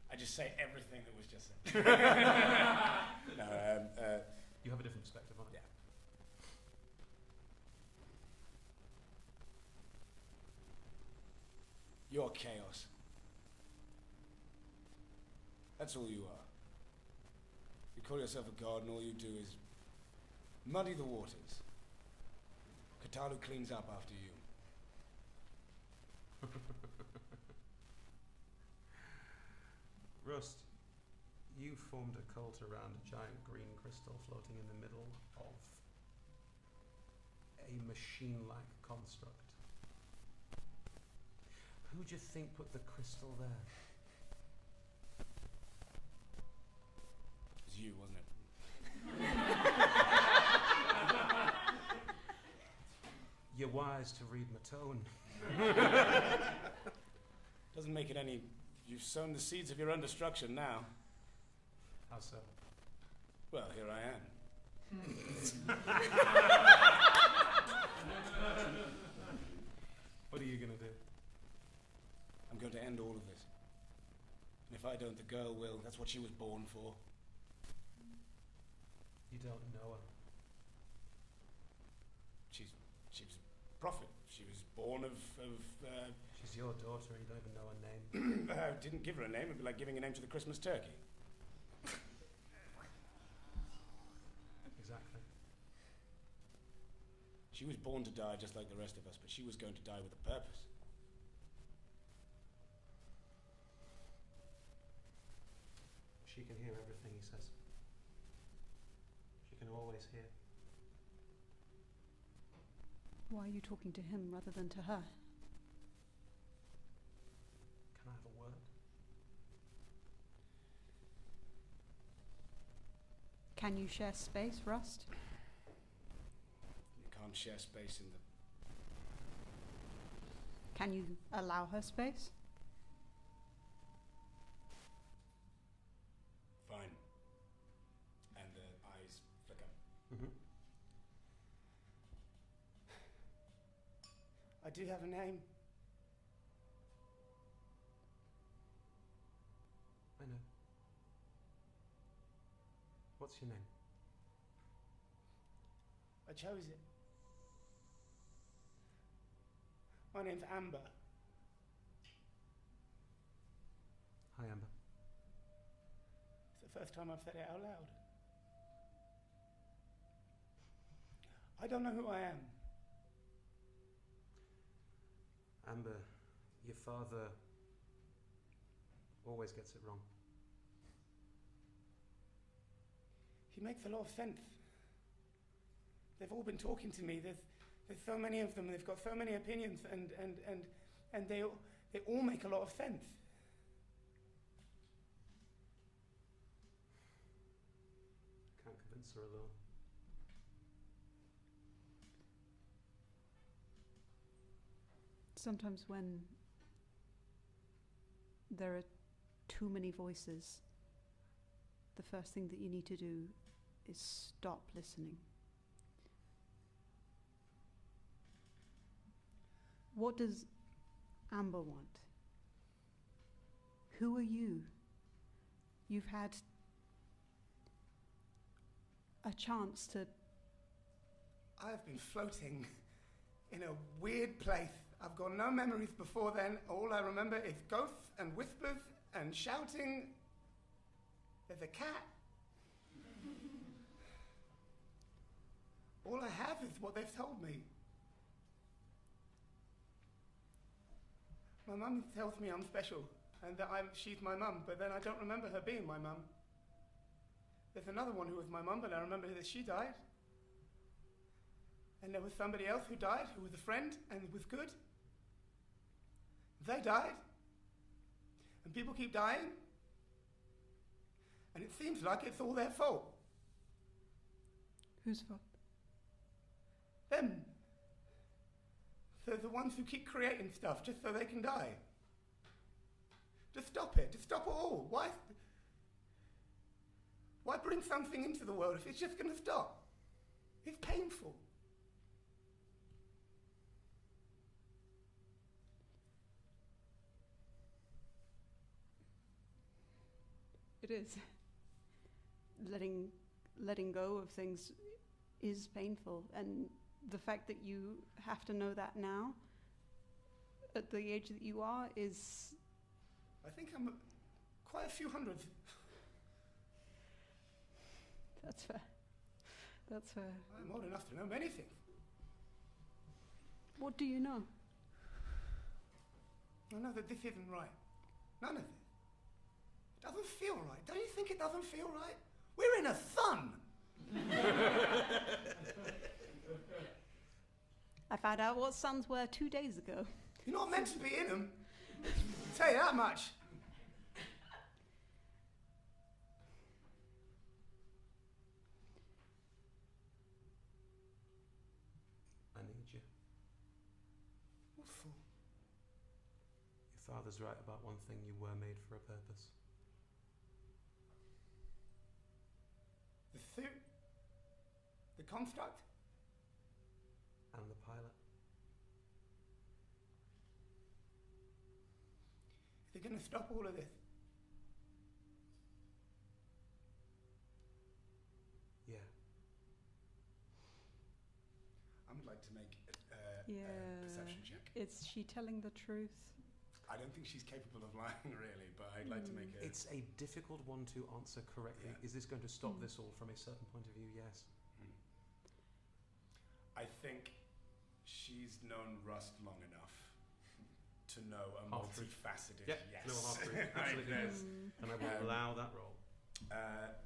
I just say everything that was just said. No, You have a different perspective on it. Yeah. You're chaos. That's all you are. You call yourself a god and all you do is muddy the waters. Katalu cleans up after you. Rust, you formed a cult around a giant green crystal floating in the middle of a machine-like construct. Who do you think put the crystal there? It was you, wasn't it? You're wise to read my tone. Doesn't make it any... You've sown the seeds of your own destruction now. How so? Well, here I am. What are you going to do? I'm going to end all of this. And if I don't, the girl will. That's what she was born for. You don't know her. She was a prophet. She was born of She's your daughter and you don't even know her name. I didn't give her a name. It'd be like giving a name to the Christmas turkey. Exactly. She was born to die just like the rest of us, but she was going to die with a purpose. She can hear everything he says. She can always hear. Why are you talking to him rather than to her? Can I have a word? Can you share space, Rust? You can't share space in the... Can you allow her space? Fine. And the eyes flicker. Mm-hmm. I do have a name. I know. What's your name? I chose it. My name's Amber. Hi, Amber. It's the first time I've said it out loud. I don't know who I am. Amber, your father always gets it wrong. He makes a lot of sense. They've all been talking to me. There's so many of them. They've got so many opinions, and they all make a lot of sense. Can't convince her alone. Sometimes when there are too many voices, the first thing that you need to do is stop listening. What does Amber want? Who are you? You've had a chance to... I've been floating in a weird place. I've got no memories before then. All I remember is ghosts and whispers and shouting. There's a cat. All I have is what they've told me. My mum tells me I'm special and that she's my mum, but then I don't remember her being my mum. There's another one who was my mum, but I remember that she died. And there was somebody else who died, who was a friend and was good. They died. And people keep dying. And it seems like it's all their fault. Whose fault? Them. They're the ones who keep creating stuff just so they can die. Just stop it. Just stop it all. Why bring something into the world if it's just going to stop? It's painful. It is. Letting go of things is painful, and the fact that you have to know that now, at the age that you are, is... I think I'm quite a few hundred. That's fair. That's fair. I'm old enough to know many things. What do you know? I know that this isn't right. None of it. It doesn't feel right. Don't you think it doesn't feel right? We're in a sun! I found out what suns were 2 days ago. You're not meant to be in them. I'll tell you that much. I need you. What for? Your father's right about one thing. You were made for a purpose. The suit? The construct? And the pilot. Is it going to stop all of this? Yeah. I would like to make a perception check. Is she telling the truth? I don't think she's capable of lying, really, but I'd like to make a... It's a difficult one to answer correctly. Yeah. Is this going to stop this all from a certain point of view? Yes. I think she's known Rust long enough to know a Half-truth. multifaceted Yep, yes. little half-truth. Absolutely. Yes. And I will allow that role.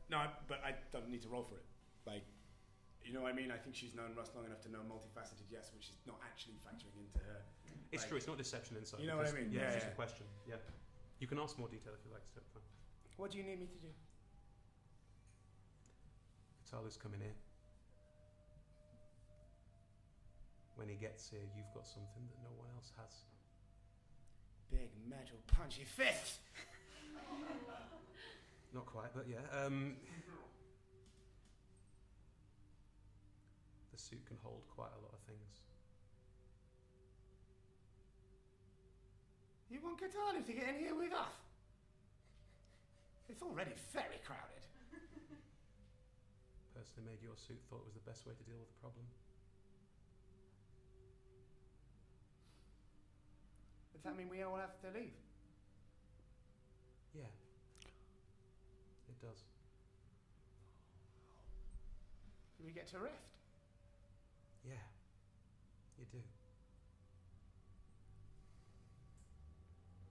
No, but I don't need to roll for it. Like, you know what I mean? I think she's known Rust long enough to know multifaceted yes, which is not actually factoring into her. It's true, it's not deception inside. You know what I mean? Yeah, Yeah, it's just yeah. a question. Yeah. You can ask more detail if you like, so fine. What do you need me to do? Katalu's coming in. When he gets here, you've got something that no one else has. Big metal punchy fist! Not quite, but yeah. The suit can hold quite a lot of things. You want Katalu to get in here with us? It's already very crowded. Person who made your suit thought it was the best way to deal with the problem. Does that mean we all have to leave? Yeah. It does. Do we get to rest? Yeah. You do.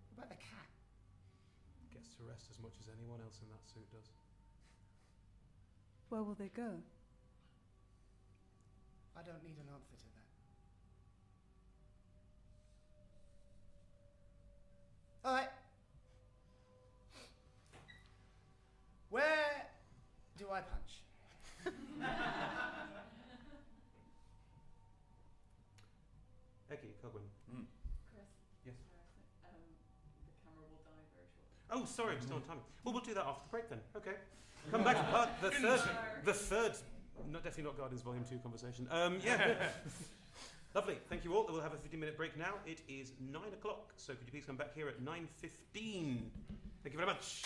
What about the cat? Gets to rest as much as anyone else in that suit does. Where will they go? I don't need an answer to that. All right. Where do I punch? Eggy, Cogwin. Chris. Yes. The camera will die very shortly. Oh, sorry, I'm still on time. Well, we'll do that after the break then. Okay. Come back to the third, definitely not Guardians Volume 2 conversation. Yeah. Lovely. Thank you all. We'll have a 15-minute break now. It is 9 o'clock, so could you please come back here at 9:15? Thank you very much.